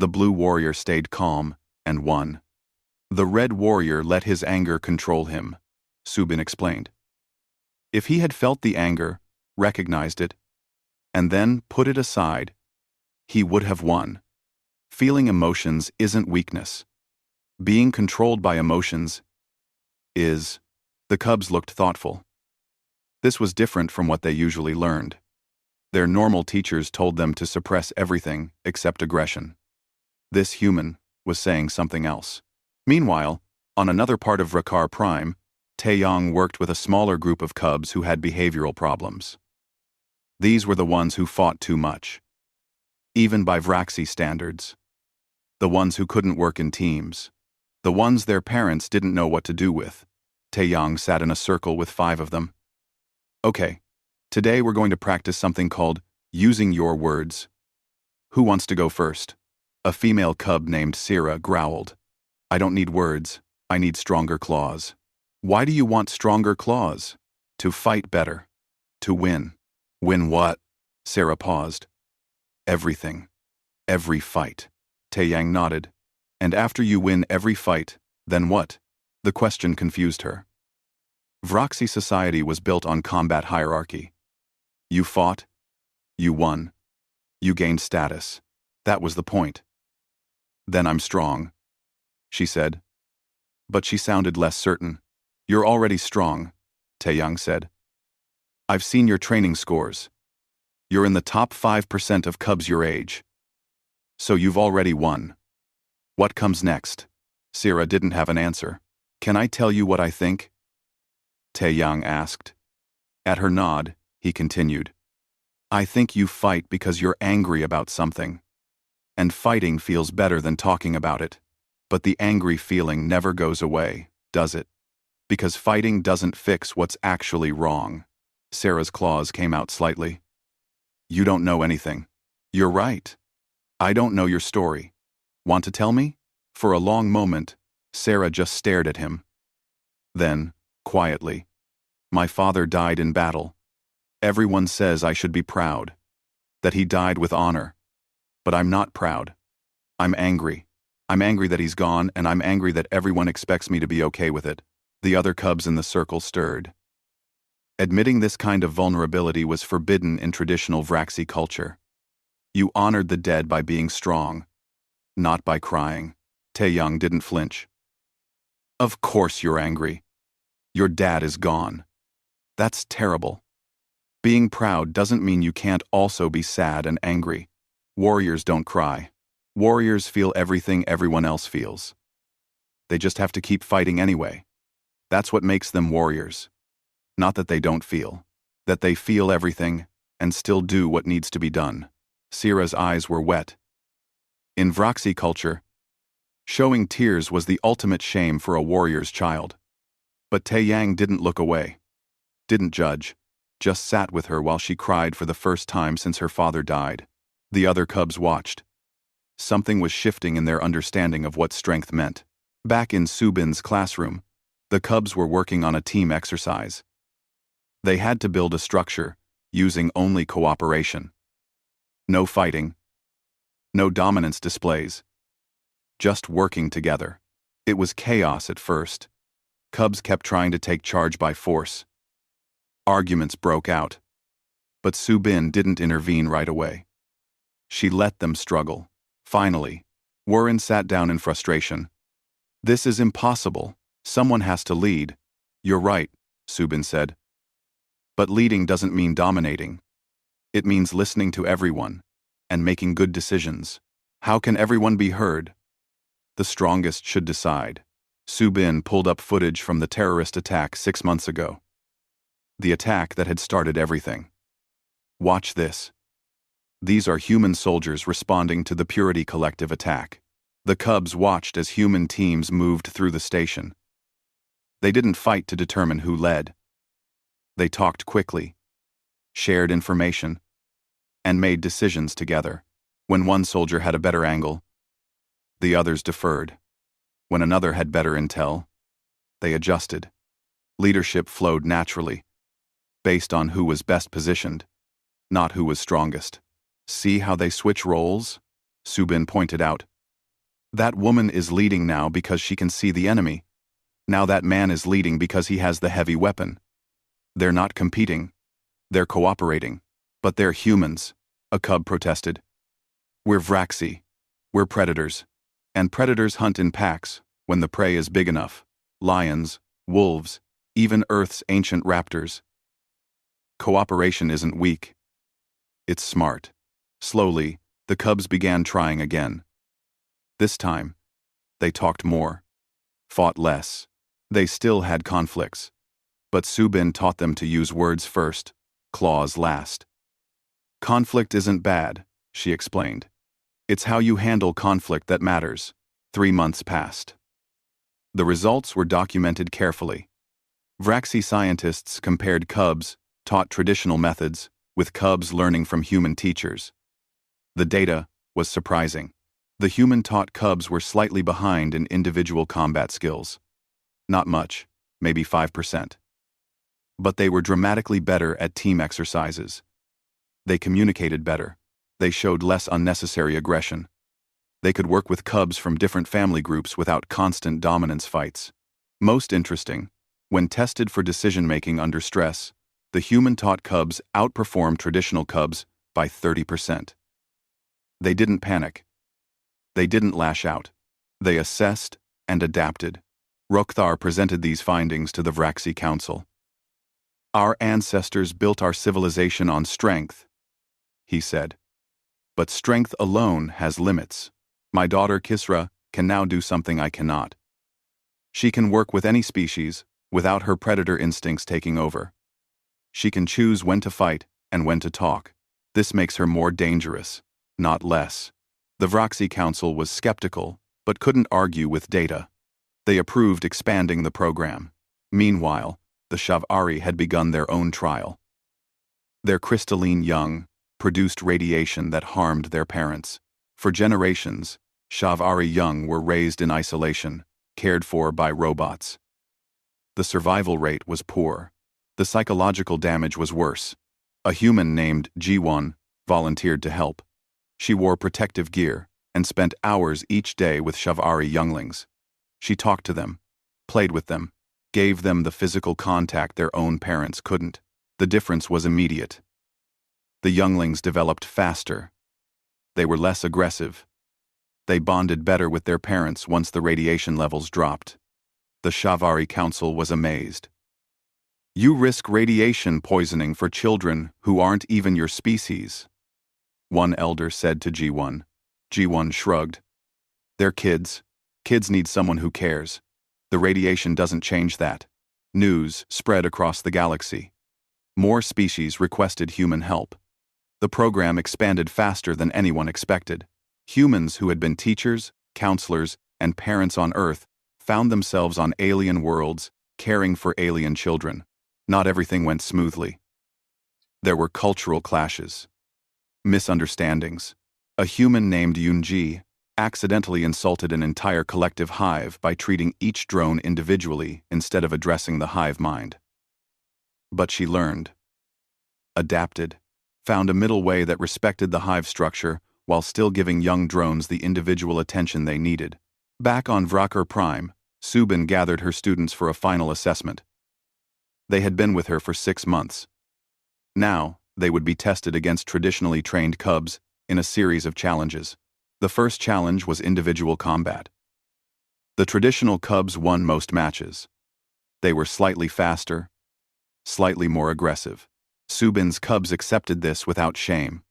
The blue warrior stayed calm and won. The red warrior let his anger control him, Subin explained. If he had felt the anger, recognized it, and then put it aside, he would have won. Feeling emotions isn't weakness. Being controlled by emotions is. The cubs looked thoughtful. This was different from what they usually learned. Their normal teachers told them to suppress everything except aggression. This human was saying something else. Meanwhile, on another part of Rakar Prime, Taeyong worked with a smaller group of cubs who had behavioral problems. These were the ones who fought too much. Even by Vraxi standards. The ones who couldn't work in teams. The ones their parents didn't know what to do with. Taeyong sat in a circle with 5 of them. Okay, today we're going to practice something called using your words. Who wants to go first? A female cub named Sira growled. I don't need words, I need stronger claws. Why do you want stronger claws? To fight better. To win. Win what? Sarah paused. Everything. Every fight. Taeyang nodded. And after you win every fight, then what? The question confused her. Vraxi society was built on combat hierarchy. You fought. You won. You gained status. That was the point. Then I'm strong, she said. But she sounded less certain. You're already strong, Taeyang said. I've seen your training scores. You're in the top 5% of cubs your age. So you've already won. What comes next? Sira didn't have an answer. Can I tell you what I think? Taeyang asked. At her nod, he continued. I think you fight because you're angry about something. And fighting feels better than talking about it. But the angry feeling never goes away, does it? Because fighting doesn't fix what's actually wrong. Sarah's claws came out slightly. You don't know anything. You're right. I don't know your story. Want to tell me? For a long moment, Sarah just stared at him. Then, quietly, my father died in battle. Everyone says I should be proud. That he died with honor. But I'm not proud. I'm angry. I'm angry that he's gone, and I'm angry that everyone expects me to be okay with it. The other cubs in the circle stirred. Admitting this kind of vulnerability was forbidden in traditional Vraxi culture. You honored the dead by being strong, not by crying. Taeyang didn't flinch. Of course you're angry. Your dad is gone. That's terrible. Being proud doesn't mean you can't also be sad and angry. Warriors don't cry. Warriors feel everything everyone else feels. They just have to keep fighting anyway. That's what makes them warriors. Not that they don't feel. That they feel everything and still do what needs to be done. Sierra's eyes were wet. In Vraxi culture, showing tears was the ultimate shame for a warrior's child. But Taeyang didn't look away. Didn't judge. Just sat with her while she cried for the first time since her father died. The other cubs watched. Something was shifting in their understanding of what strength meant. Back in Subin's classroom, the cubs were working on a team exercise. They had to build a structure, using only cooperation. No fighting. No dominance displays. Just working together. It was chaos at first. Cubs kept trying to take charge by force. Arguments broke out. But Subin didn't intervene right away. She let them struggle. Finally, Warren sat down in frustration. This is impossible. Someone has to lead. You're right, Subin said. But leading doesn't mean dominating. It means listening to everyone and making good decisions. How can everyone be heard? The strongest should decide. Subin pulled up footage from the terrorist attack 6 months ago. The attack that had started everything. Watch this. These are human soldiers responding to the Purity Collective attack. The cubs watched as human teams moved through the station. They didn't fight to determine who led. They talked quickly, shared information, and made decisions together. When one soldier had a better angle, the others deferred. When another had better intel, they adjusted. Leadership flowed naturally, based on who was best positioned, not who was strongest. See how they switch roles? Subin pointed out. That woman is leading now because she can see the enemy. Now that man is leading because he has the heavy weapon. They're not competing. They're cooperating. But they're humans, a cub protested. We're Vraxi. We're predators. And predators hunt in packs when the prey is big enough. Lions, wolves, even Earth's ancient raptors. Cooperation isn't weak. It's smart. Slowly, the cubs began trying again. This time, they talked more, fought less. They still had conflicts. But Subin taught them to use words first, claws last. Conflict isn't bad, she explained. It's how you handle conflict that matters. 3 months passed. The results were documented carefully. Vraxi scientists compared cubs, taught traditional methods, with cubs learning from human teachers. The data was surprising. The human-taught cubs were slightly behind in individual combat skills. Not much, maybe 5%. But they were dramatically better at team exercises. They communicated better. They showed less unnecessary aggression. They could work with cubs from different family groups without constant dominance fights. Most interesting, when tested for decision-making under stress, the human-taught cubs outperformed traditional cubs by 30%. They didn't panic. They didn't lash out. They assessed and adapted. Rokthar presented these findings to the Vraxi Council. Our ancestors built our civilization on strength, he said. But strength alone has limits. My daughter Kisra can now do something I cannot. She can work with any species without her predator instincts taking over. She can choose when to fight and when to talk. This makes her more dangerous, not less. The Vraxi Council was skeptical, but couldn't argue with data. They approved expanding the program. Meanwhile, the Shavari had begun their own trial. Their crystalline young produced radiation that harmed their parents. For generations, Shavari young were raised in isolation, cared for by robots. The survival rate was poor. The psychological damage was worse. A human named Jiwon volunteered to help. She wore protective gear and spent hours each day with Shavari younglings. She talked to them, played with them, gave them the physical contact their own parents couldn't. The difference was immediate. The younglings developed faster. They were less aggressive. They bonded better with their parents once the radiation levels dropped. The Shavari Council was amazed. You risk radiation poisoning for children who aren't even your species, one elder said to G1. G1 shrugged. They're kids. Kids need someone who cares. The radiation doesn't change that. News spread across the galaxy. More species requested human help. The program expanded faster than anyone expected. Humans who had been teachers, counselors, and parents on Earth found themselves on alien worlds, caring for alien children. Not everything went smoothly. There were cultural clashes. Misunderstandings. A human named Yunji accidentally insulted an entire collective hive by treating each drone individually instead of addressing the hive mind. But she learned, adapted, found a middle way that respected the hive structure while still giving young drones the individual attention they needed. Back on Vrakkar Prime, Subin gathered her students for a final assessment. They had been with her for 6 months. Now, they would be tested against traditionally trained cubs in a series of challenges. The first challenge was individual combat. The traditional cubs won most matches. They were slightly faster, slightly more aggressive. Subin's cubs accepted this without shame.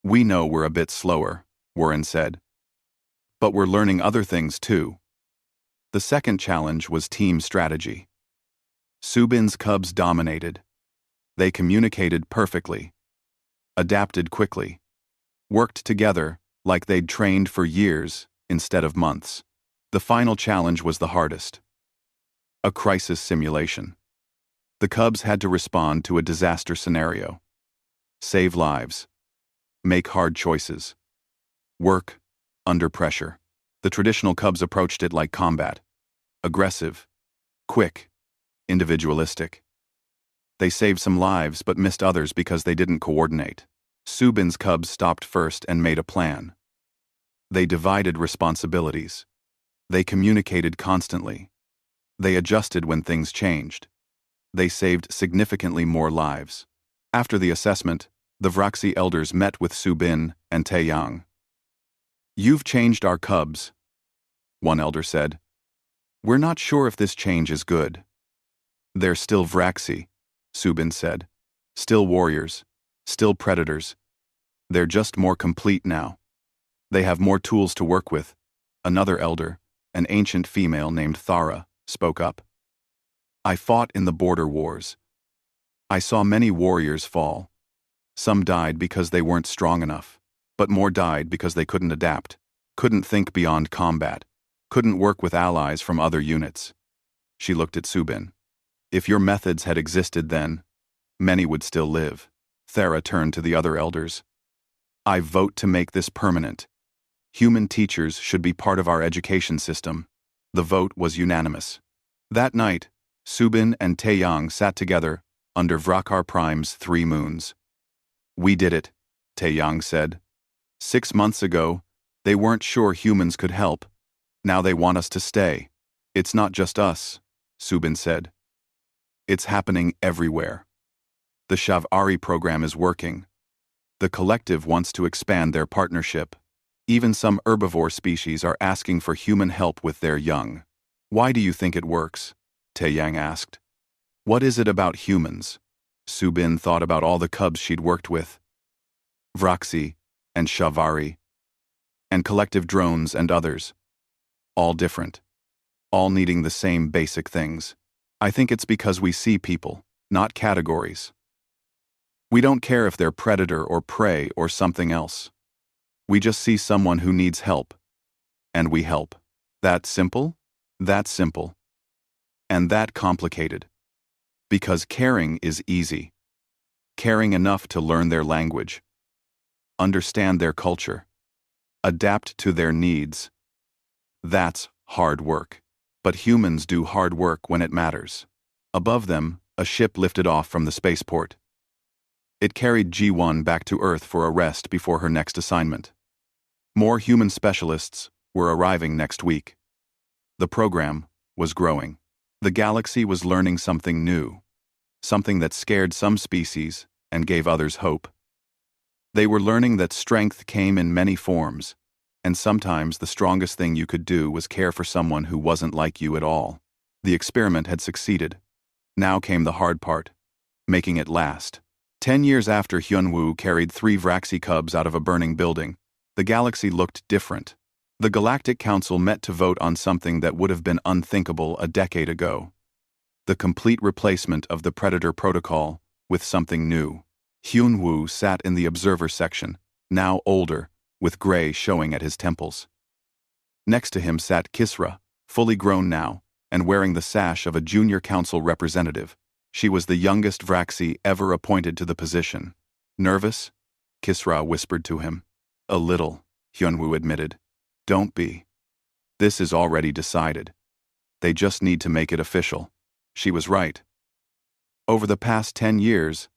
We know we're a bit slower, Warren said. But we're learning other things too. The second challenge was team strategy. Subin's cubs dominated. They communicated perfectly, adapted quickly, worked together like they'd trained for years instead of months. The final challenge was the hardest. A crisis simulation. The cubs had to respond to a disaster scenario. Save lives. Make hard choices. Work under pressure. The traditional cubs approached it like combat. Aggressive, quick, individualistic. They saved some lives but missed others because they didn't coordinate. Subin's cubs stopped first and made a plan. They divided responsibilities. They communicated constantly. They adjusted when things changed. They saved significantly more lives. After the assessment, the Vraxi elders met with Subin and Taeyang. You've changed our cubs, one elder said. We're not sure if this change is good. They're still Vraxi, Subin said. Still warriors. Still predators. They're just more complete now. They have more tools to work with. Another elder, an ancient female named Thara, spoke up. I fought in the border wars. I saw many warriors fall. Some died because they weren't strong enough, but more died because they couldn't adapt, couldn't think beyond combat, couldn't work with allies from other units. She looked at Subin. If your methods had existed then, many would still live. Thara turned to the other elders. I vote to make this permanent. Human teachers should be part of our education system. The vote was unanimous. That night, Subin and Taeyang sat together under Vrakkar Prime's 3 moons. We did it, Taeyang said. 6 months ago, they weren't sure humans could help. Now they want us to stay. It's not just us, Subin said. It's happening everywhere. The Shavari program is working. The collective wants to expand their partnership. Even some herbivore species are asking for human help with their young. Why do you think it works? Taeyang asked. What is it about humans? Subin thought about all the cubs she'd worked with. Vraxi and Shavari and collective drones and others. All different. All needing the same basic things. I think it's because we see people, not categories. We don't care if they're predator or prey or something else. We just see someone who needs help. And we help. That simple? That simple. And that complicated. Because caring is easy. Caring enough to learn their language. Understand their culture. Adapt to their needs. That's hard work. But humans do hard work when it matters. Above them, a ship lifted off from the spaceport. It carried G1 back to Earth for a rest before her next assignment. More human specialists were arriving next week. The program was growing. The galaxy was learning something new, something that scared some species and gave others hope. They were learning that strength came in many forms, and sometimes the strongest thing you could do was care for someone who wasn't like you at all. The experiment had succeeded. Now came the hard part, making it last. 10 years after Hyunwoo carried 3 Vraxi cubs out of a burning building, the galaxy looked different. The Galactic Council met to vote on something that would have been unthinkable a decade ago. The complete replacement of the Predator Protocol with something new. Hyunwoo sat in the observer section, now older, with gray showing at his temples. Next to him sat Kisra, fully grown now, and wearing the sash of a junior council representative. She was the youngest Vraxi ever appointed to the position. Nervous? Kisra whispered to him. A little, Hyunwoo admitted. Don't be. This is already decided. They just need to make it official. She was right. Over the past 10 years,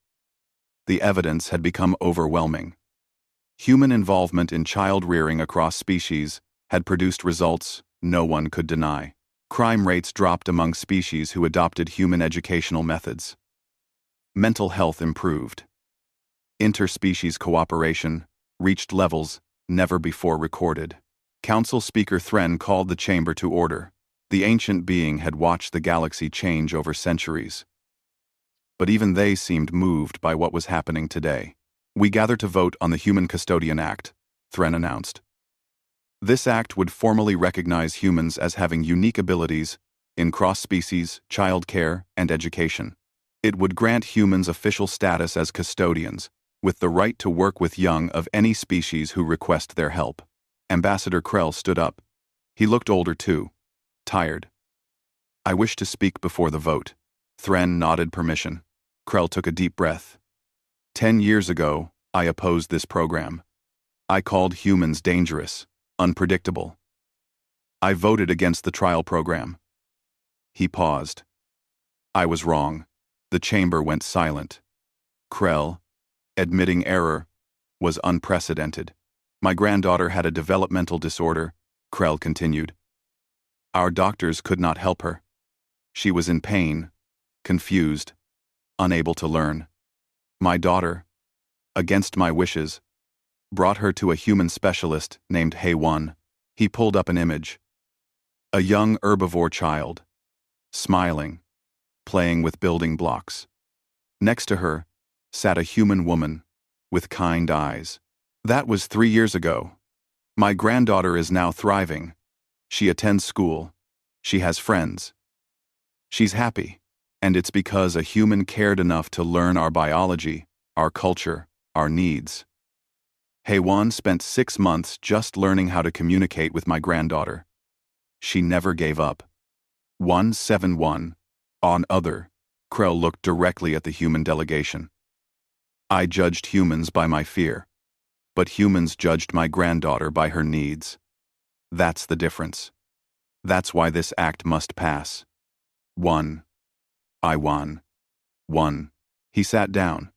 the evidence had become overwhelming. Human involvement in child rearing across species had produced results no one could deny. Crime rates dropped among species who adopted human educational methods. Mental health improved. Interspecies cooperation reached levels never before recorded. Council Speaker Thren called the chamber to order. The ancient being had watched the galaxy change over centuries. But even they seemed moved by what was happening today. We gather to vote on the Human Custodian Act, Thren announced. This act would formally recognize humans as having unique abilities in cross-species, child care, and education. It would grant humans official status as custodians, with the right to work with young of any species who request their help. Ambassador Krell stood up. He looked older too, tired. I wish to speak before the vote. Thren nodded permission. Krell took a deep breath. 10 years ago, I opposed this program. I called humans dangerous, unpredictable. I voted against the trial program. He paused. I was wrong. The chamber went silent. Krell, admitting error, was unprecedented. My granddaughter had a developmental disorder, Krell continued. Our doctors could not help her. She was in pain, confused, unable to learn. My daughter, against my wishes, brought her to a human specialist named Hae-won. He pulled up an image. A young herbivore child, smiling, playing with building blocks. Next to her sat a human woman with kind eyes. That was 3 years ago. My granddaughter is now thriving. She attends school. She has friends. She's happy, and it's because a human cared enough to learn our biology, our culture, our needs. Hae-won spent 6 months just learning how to communicate with my granddaughter. She never gave up. 171. On other, Krell looked directly at the human delegation. I judged humans by my fear, but humans judged my granddaughter by her needs. That's the difference. That's why this act must pass. 1. I won. 1. He sat down.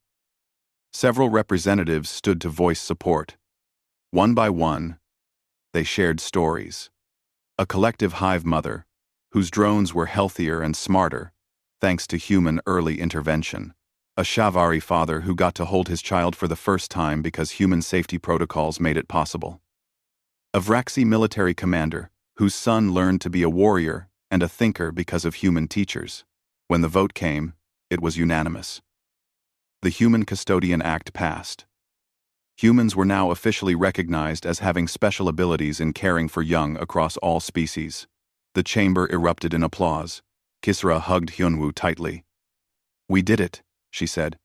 Several representatives stood to voice support. One by one, they shared stories. A collective hive mother, whose drones were healthier and smarter, thanks to human early intervention. A Shavari father who got to hold his child for the first time because human safety protocols made it possible. A Vraxi military commander whose son learned to be a warrior and a thinker because of human teachers. When the vote came, it was unanimous. The Human Custodian Act passed. Humans were now officially recognized as having special abilities in caring for young across all species. The chamber erupted in applause. Kisra hugged Hyunwoo tightly. We did it, she said.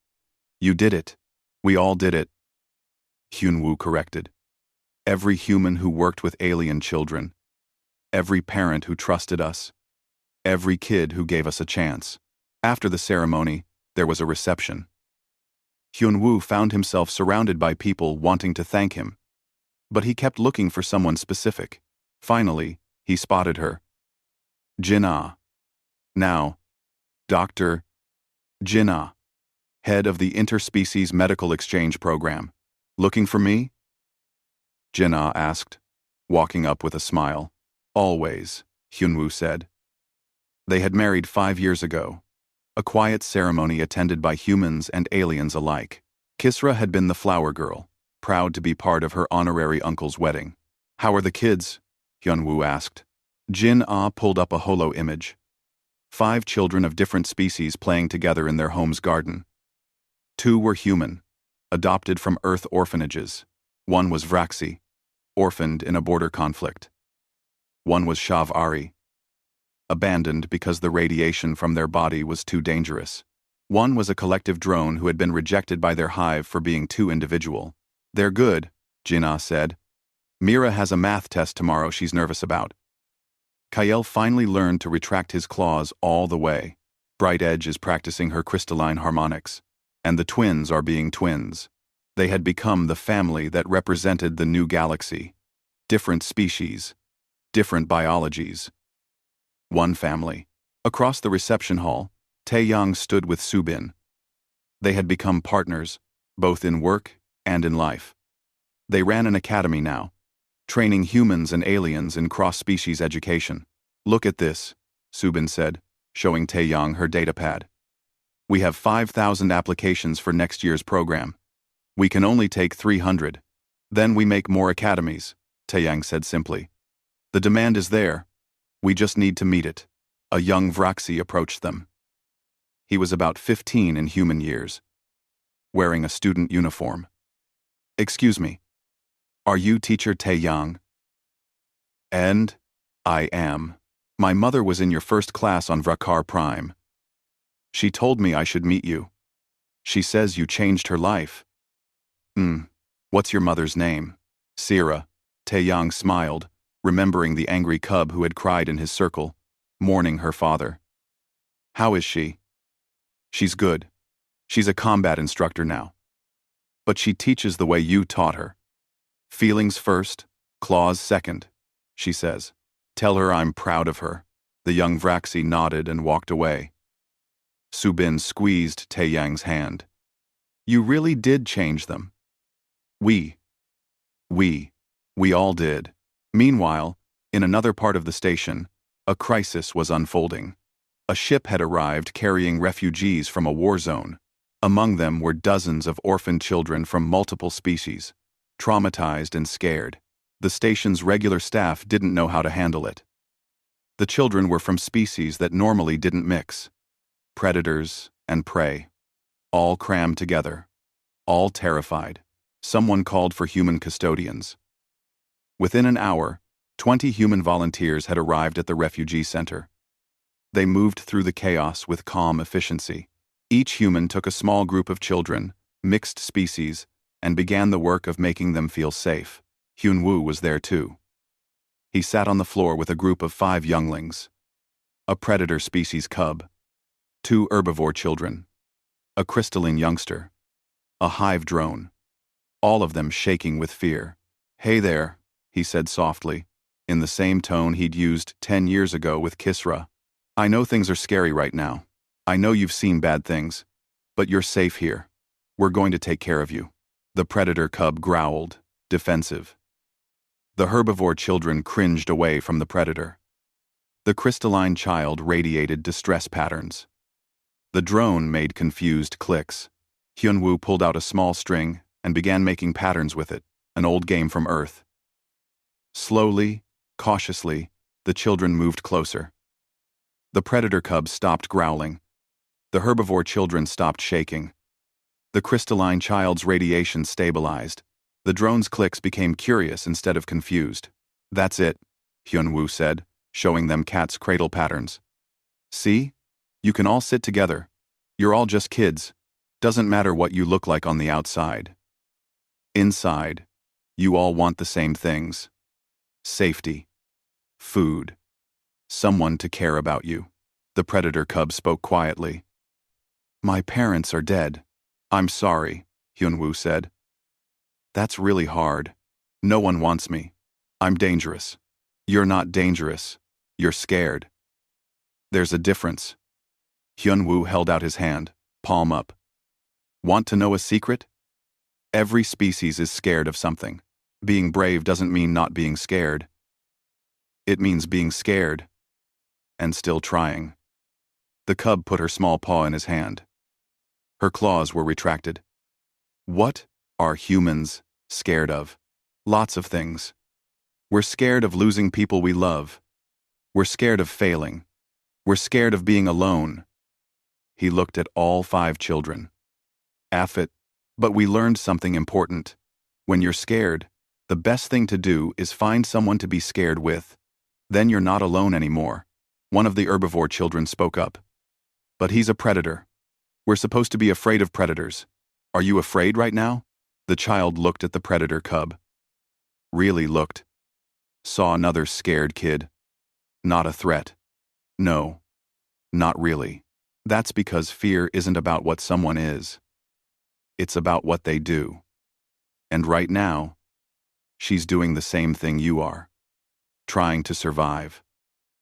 You did it. We all did it. Hyunwoo corrected. Every human who worked with alien children. Every parent who trusted us. Every kid who gave us a chance. After the ceremony, there was a reception. Hyunwoo found himself surrounded by people wanting to thank him. But he kept looking for someone specific. Finally, he spotted her. Jin-ah. Now, Dr. Jin-ah, head of the Interspecies Medical Exchange Program. Looking for me? Jin-ah asked, walking up with a smile. Always, Hyunwoo said. They had married 5 years ago. A quiet ceremony attended by humans and aliens alike. Kisra had been the flower girl, proud to be part of her honorary uncle's wedding. How are the kids? Hyunwoo asked. Jin-ah pulled up a holo image. 5 children of different species playing together in their home's garden. 2 were human, adopted from Earth orphanages. 1 was Vraxi, orphaned in a border conflict. 1 was Shav-Ari, abandoned because the radiation from their body was too dangerous. 1 was a collective drone who had been rejected by their hive for being too individual. "They're good," Jinnah said. "Mira has a math test tomorrow she's nervous about." Kael finally learned to retract his claws all the way. Bright Edge is practicing her crystalline harmonics. And the twins are being twins. They had become the family that represented the new galaxy. Different species. Different biologies. One family. Across the reception hall, Taeyang stood with Subin. They had become partners, both in work and in life. They ran an academy now, training humans and aliens in cross-species education. "Look at this," Subin said, showing Taeyang her datapad. "We have 5,000 applications for next year's program. We can only take 300. Then we make more academies," Taeyang said simply. "The demand is there. We just need to meet it." A young Vraxi approached them. He was about 15 in human years, wearing a student uniform. "Excuse me, are you teacher Taeyang?" "And I am. My mother was in your first class on Vrakar Prime. She told me I should meet you. She says you changed her life." What's your mother's name?" "Sira." Taeyang smiled, remembering the angry cub who had cried in his circle, mourning her father. "How is she?" "She's good. She's a combat instructor now. But she teaches the way you taught her. Feelings first, claws second, she says. Tell her I'm proud of her." The young Vraxi nodded and walked away. Subin squeezed Taeyang's hand. "You really did change them." We all did." Meanwhile, in another part of the station, a crisis was unfolding. A ship had arrived carrying refugees from a war zone. Among them were dozens of orphaned children from multiple species, traumatized and scared. The station's regular staff didn't know how to handle it. The children were from species that normally didn't mix. Predators and prey. All crammed together. All terrified. Someone called for human custodians. Within an hour, 20 human volunteers had arrived at the refugee center. They moved through the chaos with calm efficiency. Each human took a small group of children, mixed species, and began the work of making them feel safe. Hyunwoo was there too. He sat on the floor with a group of 5 younglings. A predator species cub. 2 herbivore children. A crystalline youngster. A hive drone. All of them shaking with fear. "Hey there," he said softly, in the same tone he'd used 10 years ago with Kisra. "I know things are scary right now. I know you've seen bad things. But you're safe here. We're going to take care of you." The predator cub growled, defensive. The herbivore children cringed away from the predator. The crystalline child radiated distress patterns. The drone made confused clicks. Hyunwoo pulled out a small string and began making patterns with it, an old game from Earth. Slowly, cautiously, the children moved closer. The predator cub stopped growling. The herbivore children stopped shaking. The crystalline child's radiation stabilized. The drone's clicks became curious instead of confused. "That's it," Hyunwoo said, showing them cat's cradle patterns. "See? You can all sit together. You're all just kids. Doesn't matter what you look like on the outside. Inside, you all want the same things. Safety. Food. Someone to care about you." The predator cub spoke quietly. "My parents are dead. I'm sorry," Hyunwoo said. "That's really hard. No one wants me. I'm dangerous." "You're not dangerous. You're scared." "There's a difference." Hyunwoo held out his hand, palm up. "Want to know a secret? Every species is scared of something. Being brave doesn't mean not being scared. It means being scared and still trying." The cub put her small paw in his hand. Her claws were retracted. "What are humans scared of? Lots of things. We're scared of losing people we love. We're scared of failing. We're scared of being alone. He looked at all 5 children. Affit, but we learned something important. When you're scared, the best thing to do is find someone to be scared with. Then you're not alone anymore. One of the herbivore children spoke up. But he's a predator. We're supposed to be afraid of predators. Are you afraid right now? The child looked at the predator cub. Really looked. Saw another scared kid. Not a threat. No. Not really. That's because fear isn't about what someone is. It's about what they do. And right now, she's doing the same thing you are. Trying to survive.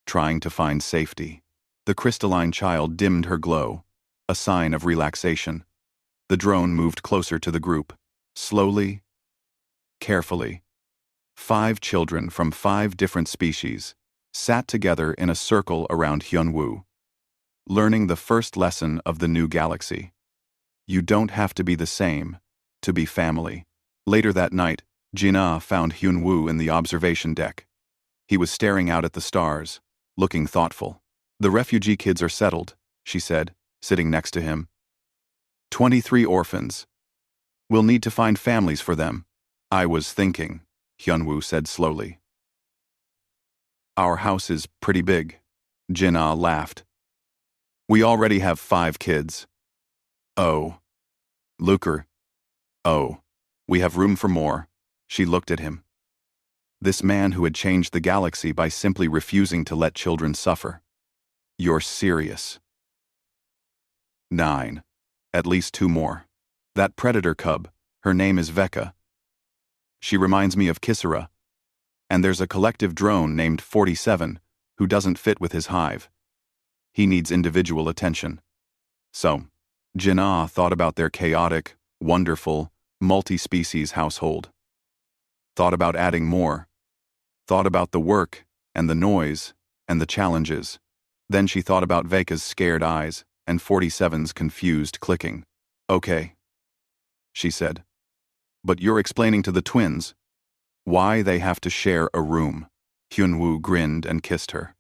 Trying to find safety. The crystalline child dimmed her glow, a sign of relaxation. The drone moved closer to the group. Slowly, carefully. 5 children from 5 different species sat together in a circle around Hyunwoo, learning the first lesson of the new galaxy. You don't have to be the same to be family. Later that night, Jin-Ah found Hyunwoo in the observation deck. He was staring out at the stars, looking thoughtful. The refugee kids are settled, she said, sitting next to him. 23 orphans. We'll need to find families for them. I was thinking, Hyunwoo said slowly. Our house is pretty big. Jin-Ah laughed. We already have 5 kids. Oh. Luker. Oh. We have room for more. She looked at him. This man who had changed the galaxy by simply refusing to let children suffer. You're serious. 9. At least 2 more. That predator cub, her name is Veka. She reminds me of Kisara. And there's a collective drone named 47 who doesn't fit with his hive. He needs individual attention. So, Jin-Ah thought about their chaotic, wonderful, multi-species household. Thought about adding more. Thought about the work, and the noise, and the challenges. Then she thought about Veka's scared eyes, and 47's confused clicking. Okay, she said. But you're explaining to the twins why they have to share a room. Hyunwoo grinned and kissed her.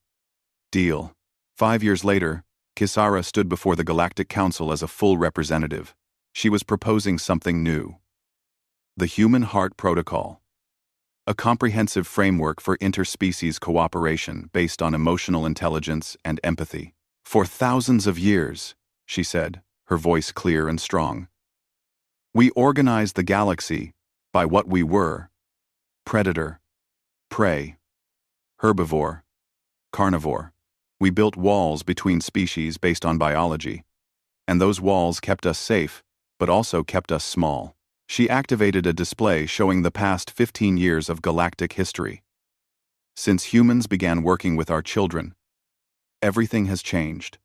Deal. 5 years later, Kisara stood before the Galactic Council as a full representative. She was proposing something new. The Human Heart Protocol. A comprehensive framework for interspecies cooperation based on emotional intelligence and empathy. For thousands of years, she said, her voice clear and strong, we organized the galaxy by what we were: predator, prey, herbivore, carnivore. We built walls between species based on biology, and those walls kept us safe, but also kept us small. She activated a display showing the past 15 years of galactic history. Since humans began working with our children, everything has changed.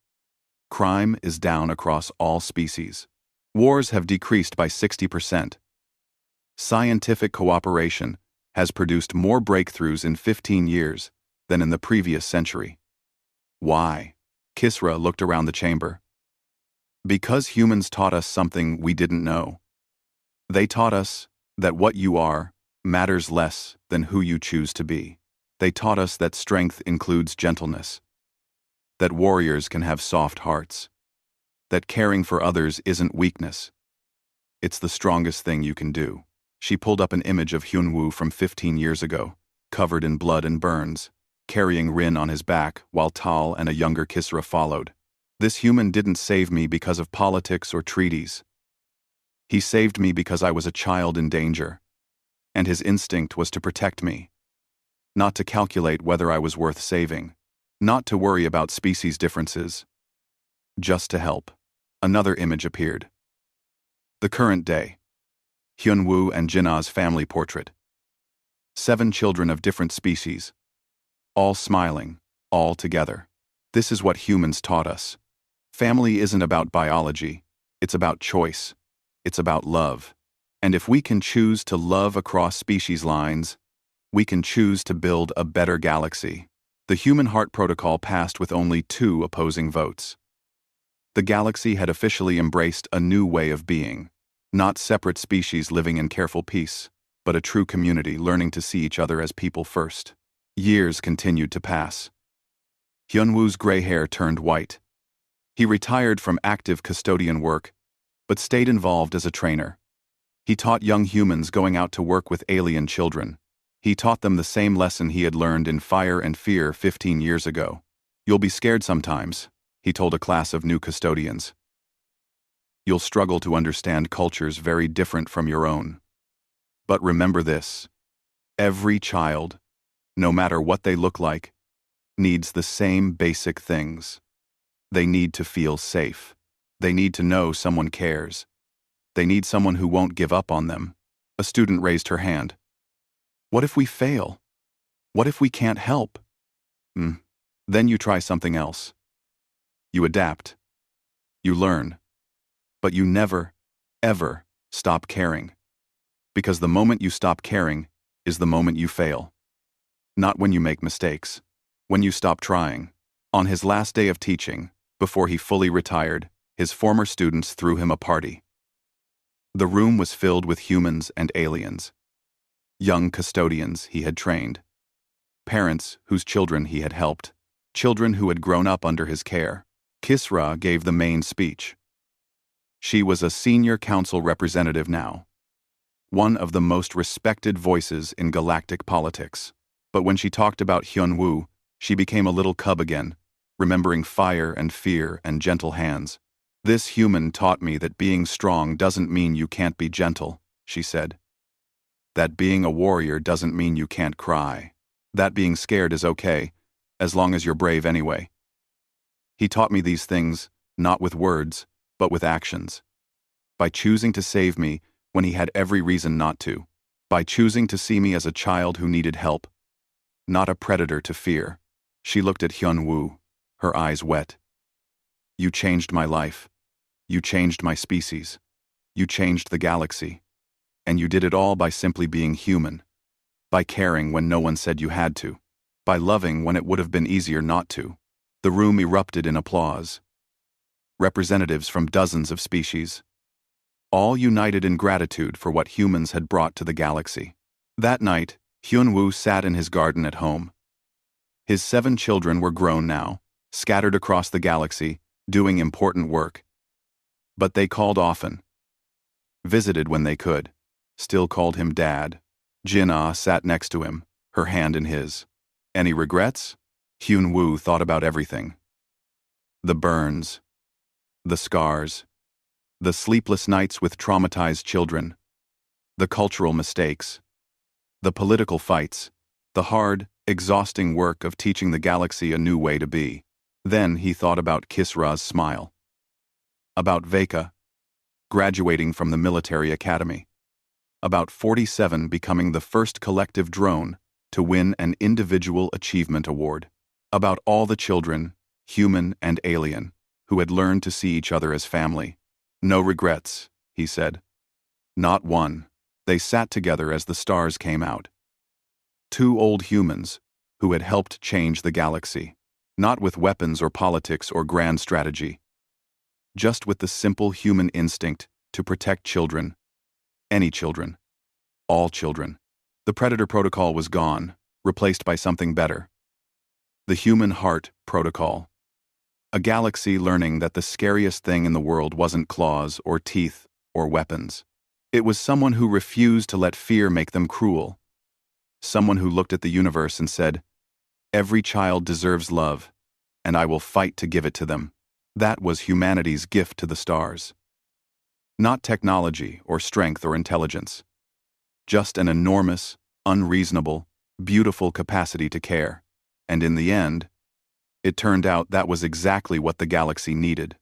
Crime is down across all species. Wars have decreased by 60%. Scientific cooperation has produced more breakthroughs in 15 years than in the previous century. Why? Kisra looked around the chamber. Because humans taught us something we didn't know. They taught us that what you are matters less than who you choose to be. They taught us that strength includes gentleness, that warriors can have soft hearts, that caring for others isn't weakness. It's the strongest thing you can do. She pulled up an image of Hyunwoo from 15 years ago, covered in blood and burns, carrying Rin on his back while Tal and a younger Kisra followed. This human didn't save me because of politics or treaties. He saved me because I was a child in danger, and his instinct was to protect me. Not to calculate whether I was worth saving, not to worry about species differences, just to help. Another image appeared. The current day. Hyunwoo and Jin-Ah's family portrait. 7 children of different species, all smiling, all together. This is what humans taught us. Family isn't about biology, it's about choice. It's about love. And if we can choose to love across species lines, we can choose to build a better galaxy. The Human Heart Protocol passed with only 2 opposing votes. The galaxy had officially embraced a new way of being. Not separate species living in careful peace, but a true community learning to see each other as people first. Years continued to pass. Hyunwoo's gray hair turned white. He retired from active custodian work, but stayed involved as a trainer. He taught young humans going out to work with alien children. He taught them the same lesson he had learned in Fire and Fear 15 years ago. You'll be scared sometimes, he told a class of new custodians. You'll struggle to understand cultures very different from your own. But remember this: every child, no matter what they look like, needs the same basic things. They need to feel safe. They need to know someone cares. They need someone who won't give up on them. A student raised her hand. What if we fail? What if we can't help? Then you try something else. You adapt. You learn. But you never, ever stop caring. Because the moment you stop caring is the moment you fail. Not when you make mistakes. When you stop trying. On his last day of teaching, before he fully retired, his former students threw him a party. The room was filled with humans and aliens. Young custodians he had trained. Parents whose children he had helped. Children who had grown up under his care. Kisra gave the main speech. She was a senior council representative now. One of the most respected voices in galactic politics. But when she talked about Hyunwoo, she became a little cub again, remembering Fire and Fear and Gentle Hands. This human taught me that being strong doesn't mean you can't be gentle, she said. That being a warrior doesn't mean you can't cry. That being scared is okay, as long as you're brave anyway. He taught me these things, not with words, but with actions. By choosing to save me when he had every reason not to. By choosing to see me as a child who needed help, not a predator to fear. She looked at Hyunwoo, her eyes wet. You changed my life. You changed my species. You changed the galaxy. And you did it all by simply being human. By caring when no one said you had to. By loving when it would have been easier not to. The room erupted in applause. Representatives from dozens of species. All united in gratitude for what humans had brought to the galaxy. That night, Hyunwoo sat in his garden at home. His 7 children were grown now, scattered across the galaxy, doing important work. But they called often. Visited when they could. Still called him Dad. Jin-ah sat next to him, her hand in his. Any regrets? Hyunwoo thought about everything. The burns. The scars. The sleepless nights with traumatized children. The cultural mistakes. The political fights. The hard, exhausting work of teaching the galaxy a new way to be. Then he thought about Kisra's smile. About Veka, graduating from the military academy. About 47 becoming the first collective drone to win an individual achievement award. About all the children, human and alien, who had learned to see each other as family. No regrets, he said. Not one. They sat together as the stars came out. 2 old humans who had helped change the galaxy. Not with weapons or politics or grand strategy. Just with the simple human instinct to protect children. Any children. All children. The Predator Protocol was gone, replaced by something better. The Human Heart Protocol. A galaxy learning that the scariest thing in the world wasn't claws or teeth or weapons. It was someone who refused to let fear make them cruel. Someone who looked at the universe and said, "Every child deserves love, and I will fight to give it to them." That was humanity's gift to the stars. Not technology or strength or intelligence. Just an enormous, unreasonable, beautiful capacity to care. And in the end, it turned out that was exactly what the galaxy needed.